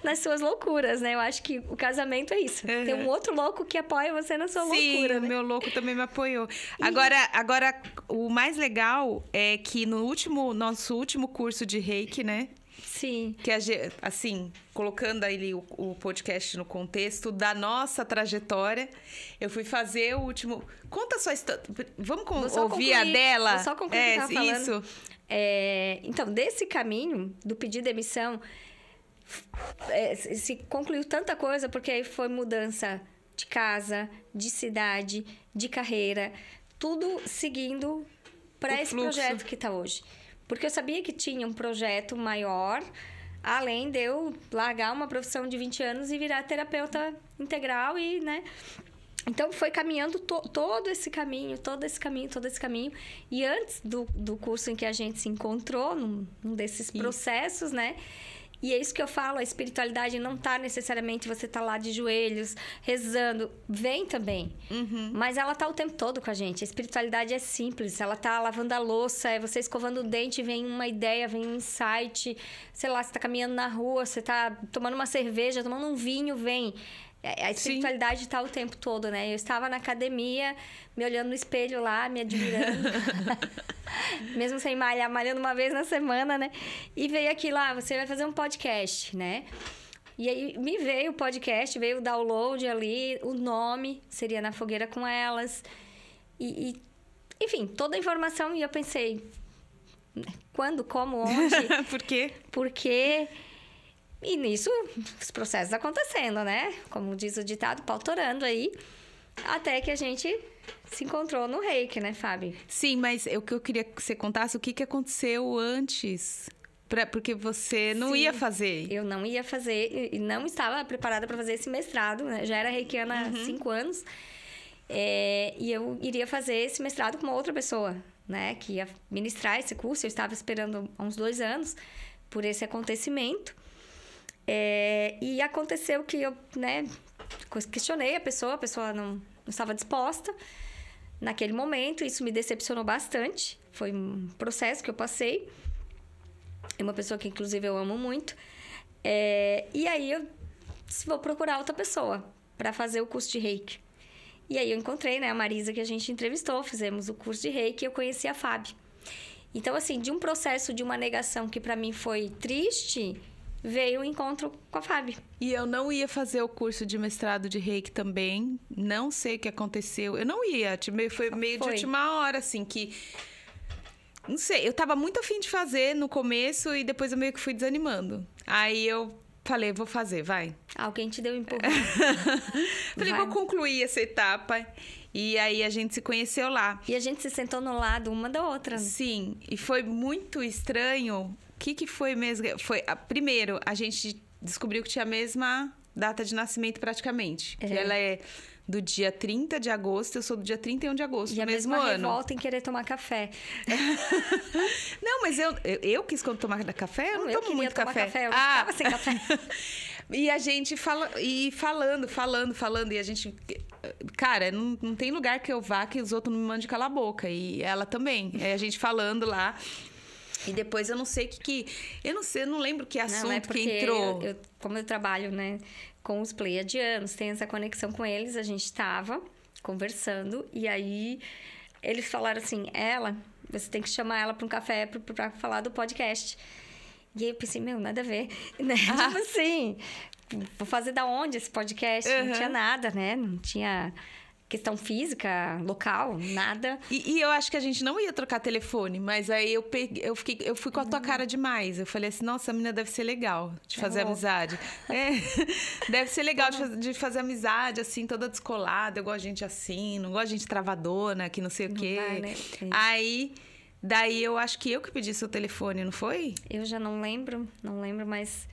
[SPEAKER 1] nas suas loucuras, né? Eu acho que o casamento é isso. Tem um outro louco que apoia você na sua loucura, né?
[SPEAKER 2] Sim, o meu louco também me apoiou. Agora, o mais legal é que no nosso último curso de Reiki, né?
[SPEAKER 1] Sim.
[SPEAKER 2] Que, assim, colocando aí o podcast no contexto da nossa trajetória, eu fui fazer o último... Conta a sua história. Vamos ouvir a dela?
[SPEAKER 1] Vou só concluir o que eu tava falando.
[SPEAKER 2] Isso.
[SPEAKER 1] Então, desse caminho do pedir demissão, se concluiu tanta coisa, porque aí foi mudança de casa, de cidade, de carreira, tudo seguindo para esse projeto que está hoje. Porque eu sabia que tinha um projeto maior, além de eu largar uma profissão de 20 anos e virar terapeuta integral e, né? Então, foi caminhando todo esse caminho. E antes do curso em que a gente se encontrou, num desses processos, né? E é isso que eu falo, a espiritualidade não tá necessariamente você tá lá de joelhos, rezando. Vem também. Mas ela tá o tempo todo com a gente. A espiritualidade é simples. Ela tá lavando a louça, é você escovando o dente, vem uma ideia, vem um insight. Sei lá, você tá caminhando na rua, você tá tomando uma cerveja, tomando um vinho, vem. A espiritualidade está o tempo todo, né? Eu estava na academia, me olhando no espelho lá, me admirando. Mesmo sem malhar, malhando uma vez na semana, né? E veio aqui lá, você vai fazer um podcast, né? E aí me veio o podcast, veio o download ali, o nome seria Na Fogueira com Elas. Enfim, toda a informação. E eu pensei, quando, como, onde?
[SPEAKER 2] Por quê?
[SPEAKER 1] Por quê? E nisso, os processos acontecendo, né? Como diz o ditado, pau torando aí. Até que a gente se encontrou no Reiki, né, Fábio?
[SPEAKER 2] Sim, mas o que eu queria que você contasse, o que aconteceu antes? Porque você não ia fazer.
[SPEAKER 1] Eu não ia fazer, e não estava preparada para fazer esse mestrado, né? Já era reikiana há 5 anos. E eu iria fazer esse mestrado com uma outra pessoa, né? Que ia ministrar esse curso. Eu estava esperando há uns 2 anos por esse acontecimento. E aconteceu que eu, né, questionei a pessoa não estava disposta naquele momento. Isso me decepcionou bastante. Foi um processo que eu passei. É uma pessoa que, inclusive, eu amo muito. E aí, eu vou procurar outra pessoa para fazer o curso de Reiki. E aí eu encontrei, né, a Marisa, que a gente entrevistou, fizemos o curso de Reiki e eu conheci a Fábio. Então, assim, de um processo de uma negação que para mim foi triste, veio o encontro com a Fábio.
[SPEAKER 2] E eu não ia fazer o curso de mestrado de Reiki também. Não sei o que aconteceu. Eu não ia. Foi meio de última hora, assim, que... Não sei, eu tava muito afim de fazer no começo e depois eu meio que fui desanimando. Aí eu falei, vou fazer, vai.
[SPEAKER 1] Alguém te deu um empurrão.
[SPEAKER 2] Falei, vou concluir essa etapa. E aí a gente se conheceu lá.
[SPEAKER 1] E a gente se sentou no lado uma da outra.
[SPEAKER 2] Sim, e foi muito estranho. O que foi mesmo? Primeiro, a gente descobriu que tinha a mesma data de nascimento praticamente. Que ela é do dia 30 de agosto, eu sou do dia 31 de agosto do mesmo ano. E a mesma
[SPEAKER 1] revolta em querer tomar café.
[SPEAKER 2] Não, mas eu quis tomar café? Eu não tomo muito café.
[SPEAKER 1] Eu estava sem café.
[SPEAKER 2] E a gente falando, e a gente... Cara, não tem lugar que eu vá que os outros não me mandem calar a boca. E ela também. A gente falando lá. E depois eu não sei eu não sei, eu não lembro que assunto que entrou.
[SPEAKER 1] Como eu trabalho, né, com os pleiadianos, tenho essa conexão com eles, a gente estava conversando. E aí eles falaram assim, você tem que chamar ela para um café para falar do podcast. E aí eu pensei, nada a ver, né? Tipo assim, vou fazer da onde esse podcast? Não tinha nada, né? Não tinha questão física, local, nada.
[SPEAKER 2] E eu acho que a gente não ia trocar telefone, mas aí eu fui com a tua cara demais. Eu falei assim, nossa, a menina deve ser legal de fazer amizade. Deve ser legal de fazer amizade, assim, toda descolada. Eu gosto de gente assim, não gosto de gente travadona, que não sei o quê.
[SPEAKER 1] Vai, né?
[SPEAKER 2] Aí... Daí eu acho que eu que pedi seu telefone, não foi?
[SPEAKER 1] Eu já não lembro, mas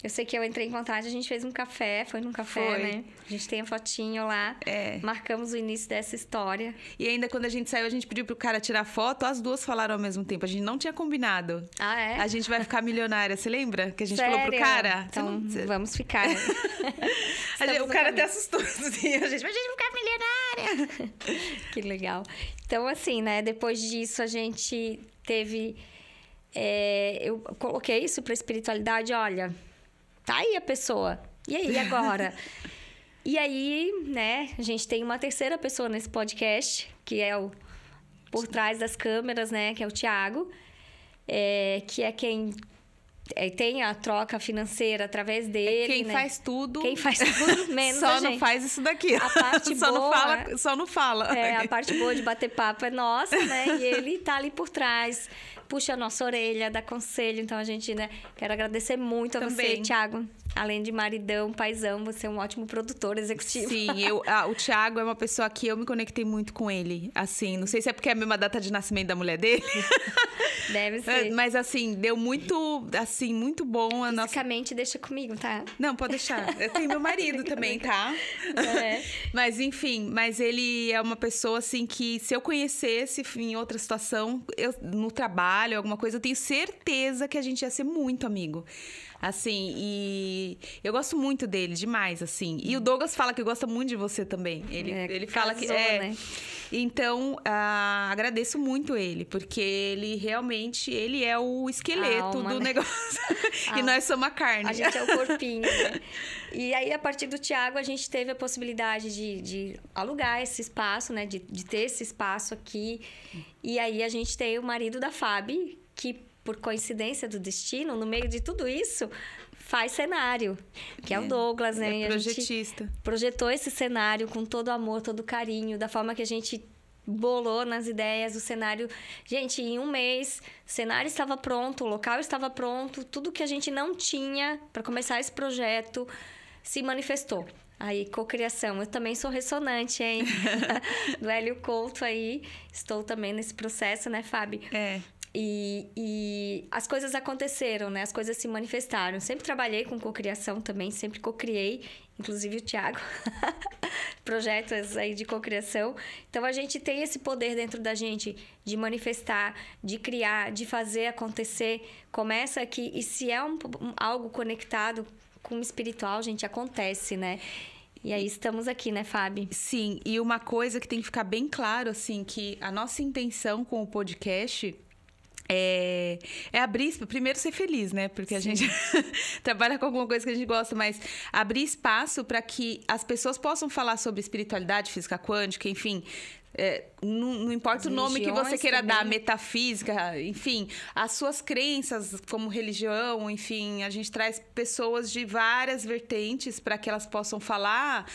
[SPEAKER 1] eu sei que eu entrei em contato, a gente fez um café, foi num café, né? A gente tem a fotinho lá, marcamos o início dessa história.
[SPEAKER 2] E ainda quando a gente saiu, a gente pediu pro cara tirar foto, as duas falaram ao mesmo tempo, a gente não tinha combinado.
[SPEAKER 1] Ah, é?
[SPEAKER 2] A gente vai ficar milionária, você lembra? Que a gente falou pro cara?
[SPEAKER 1] Então, vamos ficar.
[SPEAKER 2] O cara até assustou, assim, a gente vai ficar milionária.
[SPEAKER 1] Que legal. Então, assim, né? Depois disso, a gente teve... eu coloquei isso pra espiritualidade, olha... Tá aí a pessoa. E aí, agora? E aí, né, a gente tem uma terceira pessoa nesse podcast, que é o por trás das câmeras, né, que é o Thiago, que é quem tem a troca financeira através dele.
[SPEAKER 2] Quem faz tudo.
[SPEAKER 1] Quem faz tudo, menos
[SPEAKER 2] só
[SPEAKER 1] a gente.
[SPEAKER 2] Não faz isso daqui.
[SPEAKER 1] A parte boa...
[SPEAKER 2] Só não fala.
[SPEAKER 1] A parte boa de bater papo é nossa, né? E ele tá ali por trás, puxa a nossa orelha, dá conselho. Então, a gente, né? Quero agradecer muito a você, Thiago. Além de maridão, paizão, você é um ótimo produtor executivo.
[SPEAKER 2] Sim, o Thiago é uma pessoa que eu me conectei muito com ele. Assim, não sei se é porque é a mesma data de nascimento da mulher dele.
[SPEAKER 1] Deve ser.
[SPEAKER 2] Mas, assim, deu muito, assim, muito bom.
[SPEAKER 1] Fisicamente, deixa comigo, tá?
[SPEAKER 2] Não, pode deixar. Eu tenho meu marido também, tá? Mas, enfim, ele é uma pessoa, assim, que se eu conhecesse em outra situação, no trabalho, alguma coisa, eu tenho certeza que a gente ia ser muito amigo. Assim, e eu gosto muito dele, demais, assim. E o Douglas fala que gosta muito de você também. Ele fala que...
[SPEAKER 1] né?
[SPEAKER 2] Então, agradeço muito ele, porque ele realmente, ele é o esqueleto do negócio. E nós somos a carne.
[SPEAKER 1] A gente é o corpinho, né? E aí, a partir do Thiago, a gente teve a possibilidade de alugar esse espaço, né? De ter esse espaço aqui. E aí, a gente tem o marido da Fábio, que... por coincidência do destino, no meio de tudo isso, faz cenário, que é o Douglas, né?
[SPEAKER 2] É projetista.
[SPEAKER 1] A gente projetou esse cenário com todo amor, todo carinho, da forma que a gente bolou nas ideias, o cenário... Gente, em um mês, o cenário estava pronto, o local estava pronto, tudo que a gente não tinha para começar esse projeto se manifestou. Aí, cocriação. Eu também sou ressonante, hein? Do Hélio Couto aí. Estou também nesse processo, né, Fábio? E as coisas aconteceram, né? As coisas se manifestaram. Sempre trabalhei com cocriação também, sempre cocriei, inclusive o Thiago. Projetos aí de cocriação. Então, a gente tem esse poder dentro da gente de manifestar, de criar, de fazer acontecer. Começa aqui. E se é algo conectado com o espiritual, gente, acontece, né? E aí estamos aqui, né, Fábio?
[SPEAKER 2] Sim, e uma coisa que tem que ficar bem claro, assim, que a nossa intenção com o podcast... É abrir, primeiro ser feliz, né? Porque a gente trabalha com alguma coisa que a gente gosta, mas abrir espaço para que as pessoas possam falar sobre espiritualidade, física quântica, enfim. Não importa o nome que você queira dar, metafísica, enfim, as suas crenças como religião, enfim, a gente traz pessoas de várias vertentes para que elas possam falar,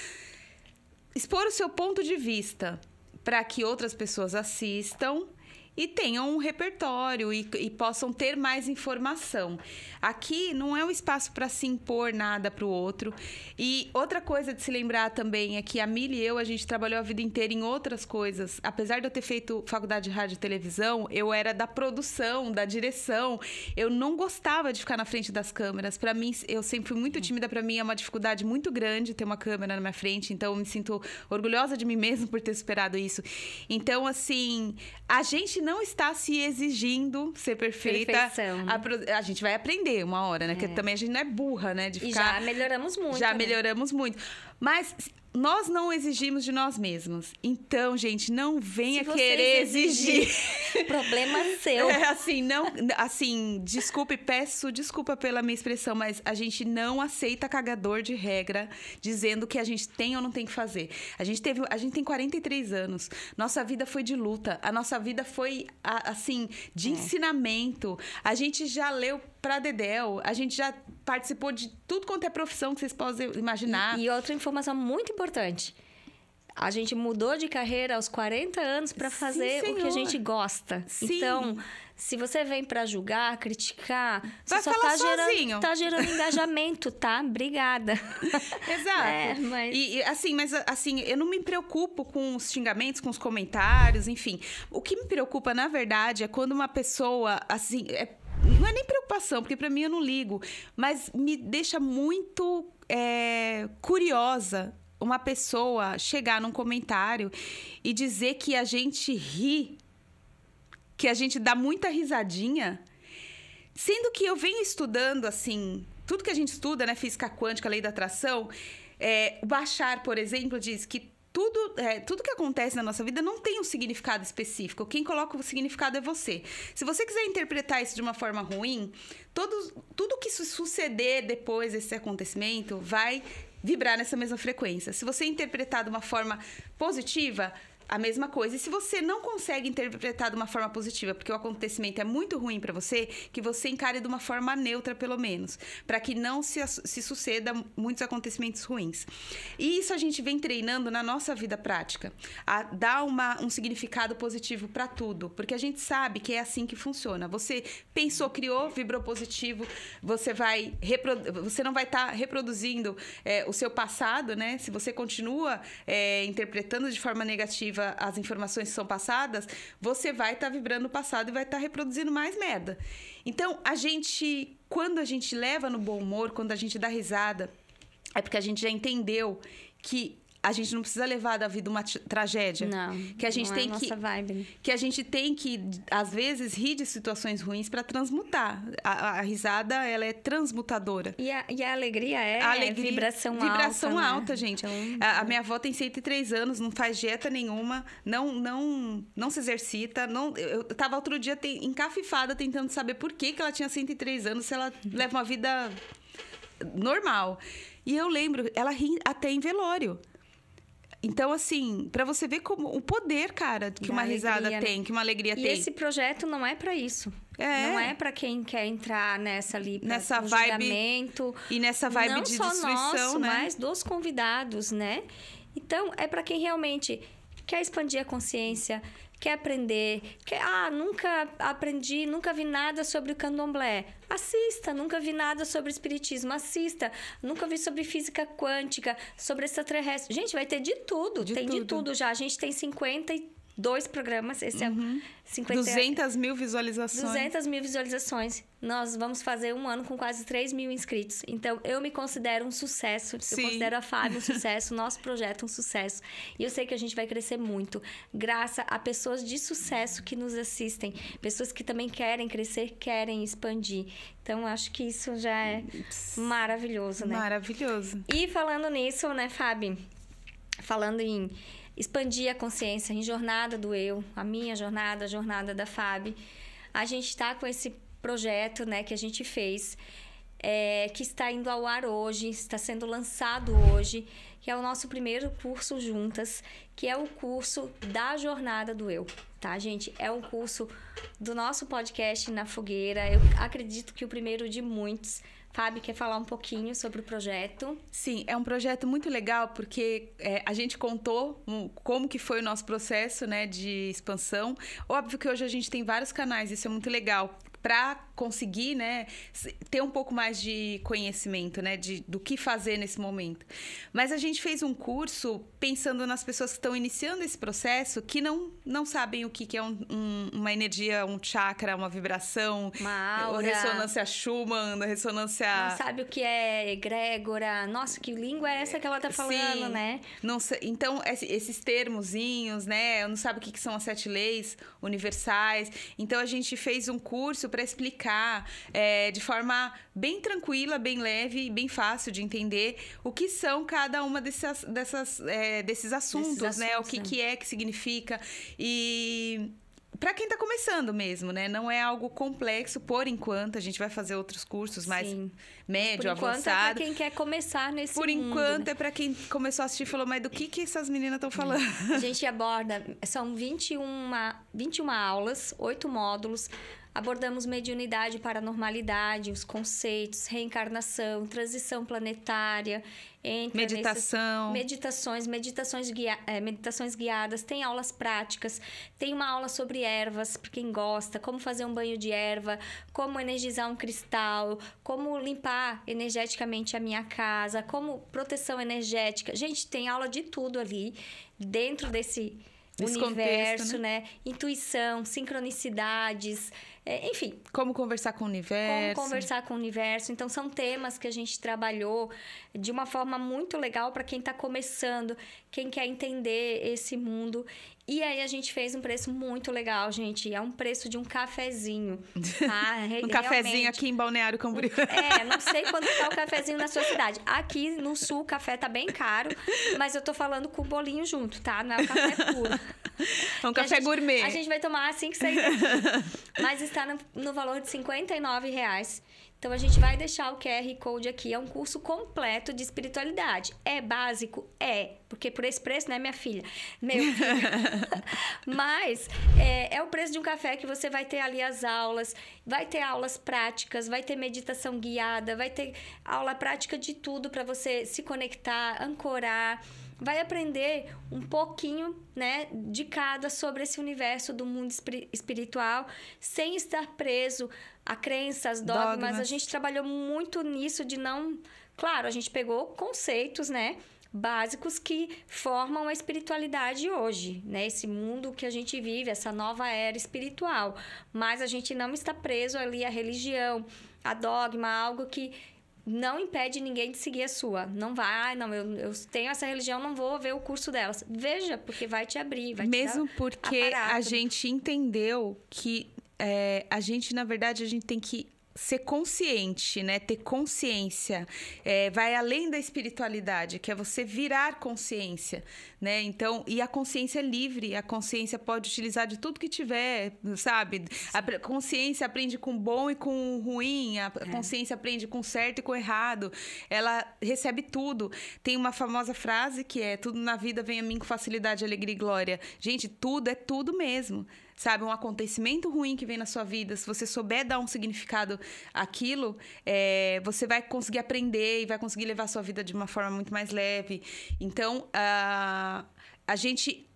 [SPEAKER 2] expor o seu ponto de vista, para que outras pessoas assistam e tenham um repertório e possam ter mais informação. Aqui não é um espaço para se impor nada para o outro. E outra coisa de se lembrar também é que a Mili e eu, a gente trabalhou a vida inteira em outras coisas. Apesar de eu ter feito faculdade de rádio e televisão, eu era da produção, da direção. Eu não gostava de ficar na frente das câmeras. Para mim, eu sempre fui muito tímida. Para mim, é uma dificuldade muito grande ter uma câmera na minha frente. Então, eu me sinto orgulhosa de mim mesma por ter superado isso. Então, assim, a gente não está se exigindo ser perfeita.
[SPEAKER 1] Perfeição.
[SPEAKER 2] A gente vai aprender uma hora, né? Porque também a gente não é burra, né? De ficar...
[SPEAKER 1] E já melhoramos muito.
[SPEAKER 2] Já melhoramos muito. Mas nós não exigimos de nós mesmos. Então, gente, não venha querer exigir.
[SPEAKER 1] Problema seu.
[SPEAKER 2] Desculpe, peço desculpa pela minha expressão, mas a gente não aceita cagador de regra dizendo que a gente tem ou não tem que fazer. A gente tem 43 anos. Nossa vida foi de luta. A nossa vida foi, de ensinamento. A gente já leu pra Dedéu. A gente já participou de tudo quanto é profissão que vocês possam imaginar.
[SPEAKER 1] E outra informação muito importante. A gente mudou de carreira aos 40 anos para fazer o que a gente gosta.
[SPEAKER 2] Sim.
[SPEAKER 1] Então, se você vem para julgar, criticar, você
[SPEAKER 2] vai
[SPEAKER 1] só
[SPEAKER 2] falar sozinho.
[SPEAKER 1] tá gerando engajamento, tá? Obrigada.
[SPEAKER 2] Exato.
[SPEAKER 1] Mas
[SPEAKER 2] eu não me preocupo com os xingamentos, com os comentários, enfim. O que me preocupa, na verdade, é quando uma pessoa, não é nem preocupação, porque pra mim eu não ligo, mas me deixa muito curiosa uma pessoa chegar num comentário e dizer que a gente ri, que a gente dá muita risadinha, sendo que eu venho estudando, tudo que a gente estuda, né, física quântica, lei da atração, o Bashar, por exemplo, diz que tudo que acontece na nossa vida não tem um significado específico. Quem coloca o significado é você. Se você quiser interpretar isso de uma forma ruim, tudo que suceder depois desse acontecimento vai vibrar nessa mesma frequência. Se você interpretar de uma forma positiva, a mesma coisa. E se você não consegue interpretar de uma forma positiva, porque o acontecimento é muito ruim para você, que você encare de uma forma neutra, pelo menos, para que não se suceda muitos acontecimentos ruins. E isso a gente vem treinando na nossa vida prática, a dar um significado positivo para tudo, porque a gente sabe que é assim que funciona. Você pensou, criou, vibrou positivo, você não vai estar reproduzindo o seu passado, né? Se você continua interpretando de forma negativa as informações que são passadas, você vai estar vibrando o passado e vai estar reproduzindo mais merda. Então, quando a gente leva no bom humor, quando a gente dá risada, é porque a gente já entendeu que a gente não precisa levar da vida uma tragédia.
[SPEAKER 1] Não,
[SPEAKER 2] que a gente
[SPEAKER 1] não
[SPEAKER 2] tem
[SPEAKER 1] é a nossa vibe.
[SPEAKER 2] Que a gente tem que, às vezes, rir de situações ruins para transmutar. A risada, ela é transmutadora.
[SPEAKER 1] E a alegria vibração
[SPEAKER 2] alta,
[SPEAKER 1] né?
[SPEAKER 2] gente.
[SPEAKER 1] Então,
[SPEAKER 2] a minha avó tem 103 anos, não faz dieta nenhuma, não se exercita. Eu tava outro dia encafifada tentando saber por que ela tinha 103 anos, se ela leva uma vida normal. E eu lembro, ela ri até em velório. Então, pra você ver como o poder, cara, que uma risada tem, que uma alegria tem.
[SPEAKER 1] E esse projeto não é pra isso. Não é pra quem quer entrar nessa vibe julgamento.
[SPEAKER 2] E nessa vibe de destruição,
[SPEAKER 1] não só nosso,
[SPEAKER 2] né?
[SPEAKER 1] mas dos convidados, né? Então, é pra quem realmente quer expandir a consciência, quer aprender, nunca aprendi, nunca vi nada sobre o candomblé. Assista, nunca vi nada sobre espiritismo. Assista, nunca vi sobre física quântica, sobre extraterrestre. Gente, vai ter de tudo, de tudo já. A gente tem 52 programas, esse é
[SPEAKER 2] 200 mil visualizações.
[SPEAKER 1] 200 mil visualizações. Nós vamos fazer um ano com quase 3 mil inscritos. Então, eu me considero um sucesso.
[SPEAKER 2] Sim.
[SPEAKER 1] Eu considero a Fábio um sucesso, nosso projeto um sucesso. E eu sei que a gente vai crescer muito, graças a pessoas de sucesso que nos assistem. Pessoas que também querem crescer, querem expandir. Então, acho que isso já é maravilhoso, né?
[SPEAKER 2] Maravilhoso.
[SPEAKER 1] E falando nisso, né, Fábio? Falando em expandir a consciência, em jornada do eu, a minha jornada, a jornada da Fábio. a gente está com esse projeto, né, que a gente fez, que está indo ao ar hoje, está sendo lançado hoje, que é o nosso primeiro curso juntas, que é o curso da Jornada do Eu, tá, gente? É um curso do nosso podcast Na Fogueira. Eu acredito que o primeiro de muitos. Fábio, quer falar um pouquinho sobre o projeto?
[SPEAKER 2] Sim, é um projeto muito legal porque a gente contou como que foi o nosso processo, né, de expansão. Óbvio que hoje a gente tem vários canais, isso é muito legal. Para conseguir, né, ter um pouco mais de conhecimento, né, do que fazer nesse momento. Mas a gente fez um curso pensando nas pessoas que estão iniciando esse processo, que não sabem o que é uma energia, um chakra, uma vibração,
[SPEAKER 1] uma aura,
[SPEAKER 2] ressonância Schumann, ressonância...
[SPEAKER 1] Não sabe o que é egrégora. Nossa, que língua é essa que ela tá falando,
[SPEAKER 2] sim,
[SPEAKER 1] né?
[SPEAKER 2] Não sei, então, esses termozinhos, né, não sabe o que são as 7 leis universais. Então, a gente fez um curso para explicar de forma bem tranquila, bem leve e bem fácil de entender o que são cada uma desses assuntos, né? O que é, que significa. E para quem está começando mesmo, né? Não é algo complexo por enquanto. A gente vai fazer outros cursos mais médio, avançado.
[SPEAKER 1] Por enquanto é para quem quer começar nesse mundo.
[SPEAKER 2] Por enquanto é para quem começou a assistir e falou, mas do que essas meninas estão falando?
[SPEAKER 1] A gente aborda, são 21 aulas, 8 módulos. Abordamos mediunidade, paranormalidade, os conceitos, reencarnação, transição planetária,
[SPEAKER 2] meditação,
[SPEAKER 1] meditações guiadas, tem aulas práticas, tem uma aula sobre ervas, para quem gosta, como fazer um banho de erva, como energizar um cristal, como limpar energeticamente a minha casa, como proteção energética. Gente, tem aula de tudo ali dentro desse universo,
[SPEAKER 2] contexto,
[SPEAKER 1] né? Intuição, sincronicidades, enfim.
[SPEAKER 2] Como conversar com o universo.
[SPEAKER 1] Como conversar com o universo. Então, são temas que a gente trabalhou de uma forma muito legal para quem está começando, quem quer entender esse mundo. E aí, a gente fez um preço muito legal, gente. É um preço de um cafezinho. Tá?
[SPEAKER 2] Um cafezinho aqui em Balneário Camboriú.
[SPEAKER 1] Não sei quanto tá o cafezinho na sua cidade. Aqui no sul, o café tá bem caro, mas eu tô falando com o bolinho junto, tá? Não é o café puro.
[SPEAKER 2] É um café gourmet.
[SPEAKER 1] A gente vai tomar assim que sair daqui. Mas está no valor de R$59. Então, a gente vai deixar o QR Code aqui. É um curso completo de espiritualidade. É básico? É. Porque por esse preço, né, minha filha? Meu filho. Mas é o preço de um café que você vai ter ali as aulas. Vai ter aulas práticas, vai ter meditação guiada, vai ter aula prática de tudo para você se conectar, ancorar. Vai aprender um pouquinho, né, de cada sobre esse universo do mundo espiritual, sem estar preso a crenças, dogmas. A gente trabalhou muito nisso de não... Claro, a gente pegou conceitos, né, básicos que formam a espiritualidade hoje, né? Esse mundo que a gente vive, essa nova era espiritual. Mas a gente não está preso ali à religião, a dogma, algo que... não impede ninguém de seguir a sua. Não vai, não, eu tenho essa religião, não vou ver o curso delas. Veja, porque vai te abrir, vai
[SPEAKER 2] mesmo
[SPEAKER 1] te dar
[SPEAKER 2] porque
[SPEAKER 1] aparato.
[SPEAKER 2] A gente entendeu que a gente, na verdade, a gente tem que ser consciente, né? Ter consciência. Vai além da espiritualidade, que é você virar consciência, né? Então, e a consciência é livre, a consciência pode utilizar de tudo que tiver, sabe? A consciência aprende com bom e com ruim, a consciência aprende com certo e com errado. Ela recebe tudo. Tem uma famosa frase que é: tudo na vida vem a mim com facilidade, alegria e glória. Gente, tudo é tudo mesmo. Sabe, um acontecimento ruim que vem na sua vida, se você souber dar um significado àquilo, você vai conseguir aprender e vai conseguir levar a sua vida de uma forma muito mais leve. Então, a gente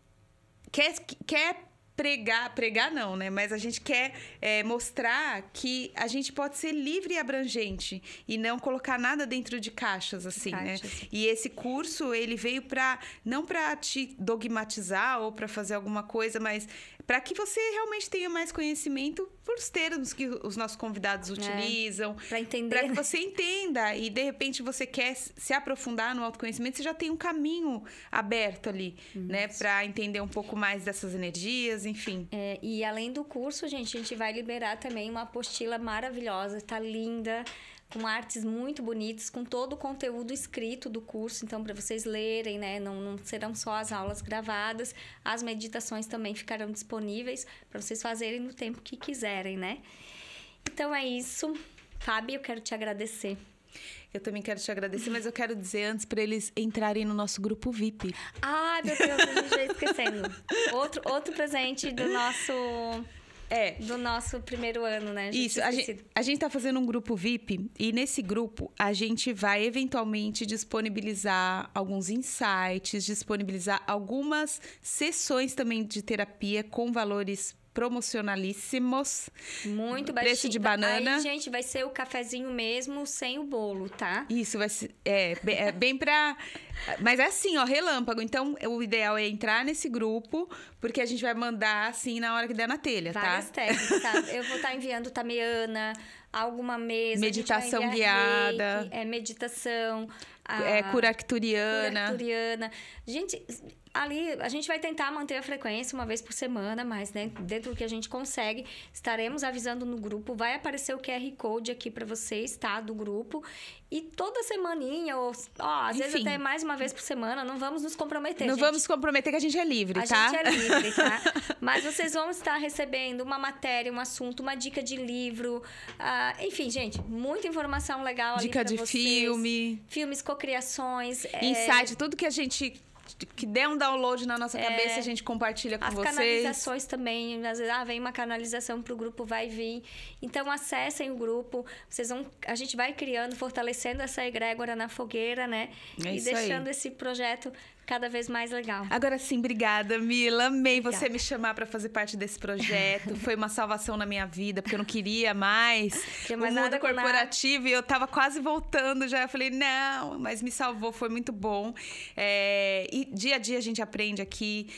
[SPEAKER 2] quer pregar não, né? Mas a gente quer mostrar que a gente pode ser livre e abrangente e não colocar nada dentro de caixas, assim, né? E esse curso, ele veio não para te dogmatizar ou para fazer alguma coisa, mas para que você realmente tenha mais conhecimento por os termos que os nossos convidados utilizam.
[SPEAKER 1] Para entender.
[SPEAKER 2] Para que você entenda e, de repente, você quer se aprofundar no autoconhecimento, você já tem um caminho aberto ali, né? Para entender um pouco mais dessas energias, enfim.
[SPEAKER 1] E além do curso, gente, a gente vai liberar também uma apostila maravilhosa, tá linda. com artes muito bonitas, com todo o conteúdo escrito do curso, então para vocês lerem, né? Não serão só as aulas gravadas, as meditações também ficarão disponíveis para vocês fazerem no tempo que quiserem, né? Então é isso. Fábio, eu quero te agradecer.
[SPEAKER 2] Eu também quero te agradecer, mas eu quero dizer antes para eles entrarem no nosso grupo VIP.
[SPEAKER 1] Ah, meu Deus, a gente já esquecendo. Outro presente do nosso primeiro ano, né?
[SPEAKER 2] Isso, a gente tá fazendo um grupo VIP e nesse grupo a gente vai eventualmente disponibilizar alguns insights, disponibilizar algumas sessões também de terapia com valores promocionalíssimos.
[SPEAKER 1] Muito baixinho.
[SPEAKER 2] Preço de banana.
[SPEAKER 1] Aí, gente, vai ser o cafezinho mesmo, sem o bolo, tá?
[SPEAKER 2] Isso, vai ser... bem pra... Mas é assim, ó, relâmpago. Então, o ideal é entrar nesse grupo, porque a gente vai mandar, assim, na hora que der na telha,
[SPEAKER 1] várias técnicas, tá? Eu vou estar enviando tameana, alguma mesa.
[SPEAKER 2] Meditação guiada.
[SPEAKER 1] Reiki, meditação.
[SPEAKER 2] Cura arcturiana.
[SPEAKER 1] Gente, ali a gente vai tentar manter a frequência uma vez por semana, mas, né, dentro do que a gente consegue, estaremos avisando no grupo. Vai aparecer o QR Code aqui para vocês, tá? Do grupo. E toda semaninha, ou às vezes até mais uma vez por semana, não vamos nos comprometer,
[SPEAKER 2] Não vamos nos comprometer que a gente é livre, tá?
[SPEAKER 1] A gente é livre, tá? Mas vocês vão estar recebendo uma matéria, um assunto, uma dica de livro. Enfim, gente, muita informação legal ali pra vocês.
[SPEAKER 2] Dica de filme.
[SPEAKER 1] Filmes, cocriações.
[SPEAKER 2] Insight, tudo que a gente... que der um download na nossa cabeça, a gente compartilha com vocês.
[SPEAKER 1] As canalizações também, às vezes, vem uma canalização pro grupo, vai vir. Então, acessem o grupo, a gente vai criando, fortalecendo essa egrégora na fogueira, né?
[SPEAKER 2] É
[SPEAKER 1] e deixando esse projeto cada vez mais legal.
[SPEAKER 2] Agora sim, obrigada, Mila. Amei você me chamar para fazer parte desse projeto. Foi uma salvação na minha vida, porque eu não queria mais o mundo corporativo. E eu tava quase voltando já. Eu falei, não, mas me salvou, foi muito bom. E dia a dia a gente aprende aqui.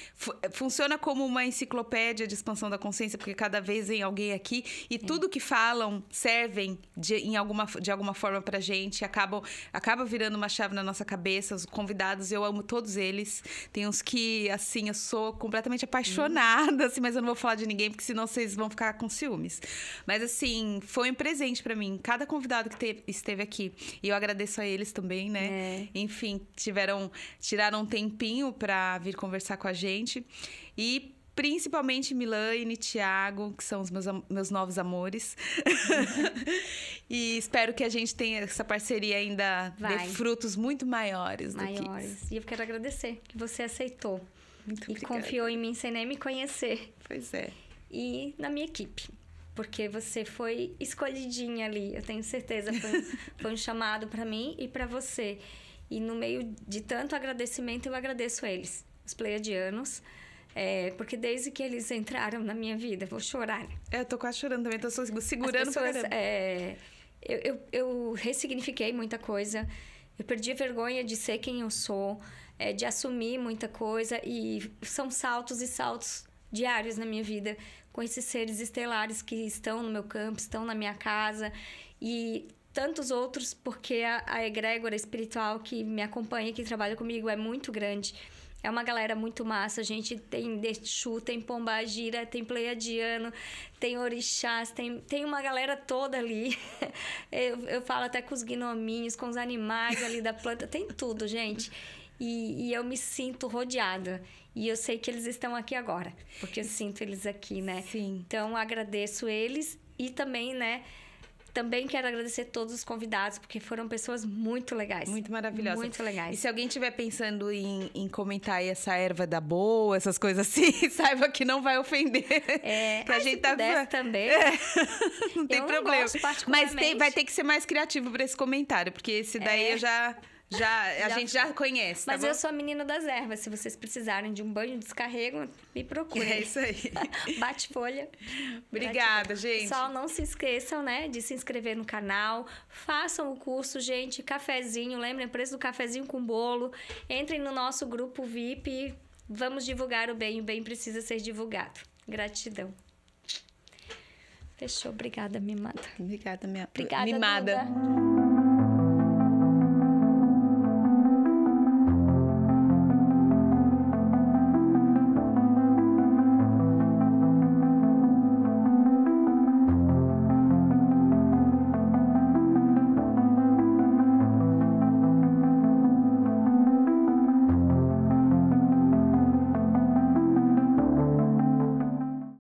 [SPEAKER 2] Funciona como uma enciclopédia de expansão da consciência, porque cada vez vem alguém aqui e tudo que falam servem de alguma forma pra gente. Acaba virando uma chave na nossa cabeça. Os convidados, eu amo todos eles. Tem uns que, assim, eu sou completamente apaixonada, assim, mas eu não vou falar de ninguém, porque senão vocês vão ficar com ciúmes. Mas, assim, foi um presente pra mim. Cada convidado que esteve aqui. E eu agradeço a eles também, né? Enfim, tiraram um tempinho pra vir conversar com a gente. E principalmente Milane e Thiago, que são os meus novos amores. E espero que a gente tenha essa parceria ainda dê frutos muito maiores.
[SPEAKER 1] E eu quero agradecer que você aceitou.
[SPEAKER 2] Muito obrigada.
[SPEAKER 1] Confiou em mim sem nem me conhecer.
[SPEAKER 2] Pois é.
[SPEAKER 1] E na minha equipe. Porque você foi escolhidinha ali. Eu tenho certeza. Foi um chamado para mim e para você. E no meio de tanto agradecimento, eu agradeço a eles, os pleiadianos. Porque desde que eles entraram na minha vida, vou chorar.
[SPEAKER 2] Eu tô quase chorando também, tô segurando pra caramba.
[SPEAKER 1] Eu ressignifiquei muita coisa. Eu perdi a vergonha de ser quem eu sou, de assumir muita coisa. E são saltos e saltos diários na minha vida com esses seres estelares que estão no meu campo, estão na minha casa. E tantos outros, porque a egrégora espiritual que me acompanha, que trabalha comigo, é muito grande. É uma galera muito massa. A gente tem Exu, tem Pombagira, tem Pleiadiano, tem Orixás, tem uma galera toda ali. Eu falo até com os gnominhos, com os animais ali da planta. Tem tudo, gente. E eu me sinto rodeada. E eu sei que eles estão aqui agora, porque eu sinto eles aqui, né?
[SPEAKER 2] Sim.
[SPEAKER 1] Então, agradeço eles e também, né? Também quero agradecer todos os convidados, porque foram pessoas muito legais.
[SPEAKER 2] Muito maravilhosas.
[SPEAKER 1] Muito legais.
[SPEAKER 2] E se alguém estiver pensando em comentar aí essa erva da boa, essas coisas assim, saiba que não vai ofender. Que a gente
[SPEAKER 1] se também.
[SPEAKER 2] Não tem problema. Mas vai ter que ser mais criativo para esse comentário, porque esse daí eu a gente já conhece,
[SPEAKER 1] Mas
[SPEAKER 2] tá bom?
[SPEAKER 1] eu sou a menina das ervas. Se vocês precisarem de um banho de descarrego, me procurem.
[SPEAKER 2] É isso aí.
[SPEAKER 1] Bate folha.
[SPEAKER 2] Obrigada, gente.
[SPEAKER 1] Pessoal, não se esqueçam, né, de se inscrever no canal. Façam o curso, gente. Cafezinho. Lembrem, preço do cafezinho com bolo. Entrem no nosso grupo VIP. Vamos divulgar o bem. O bem precisa ser divulgado. Gratidão. Fechou. Obrigada, mimada.
[SPEAKER 2] Obrigada,
[SPEAKER 1] Obrigada,
[SPEAKER 2] mimada.
[SPEAKER 1] Duda.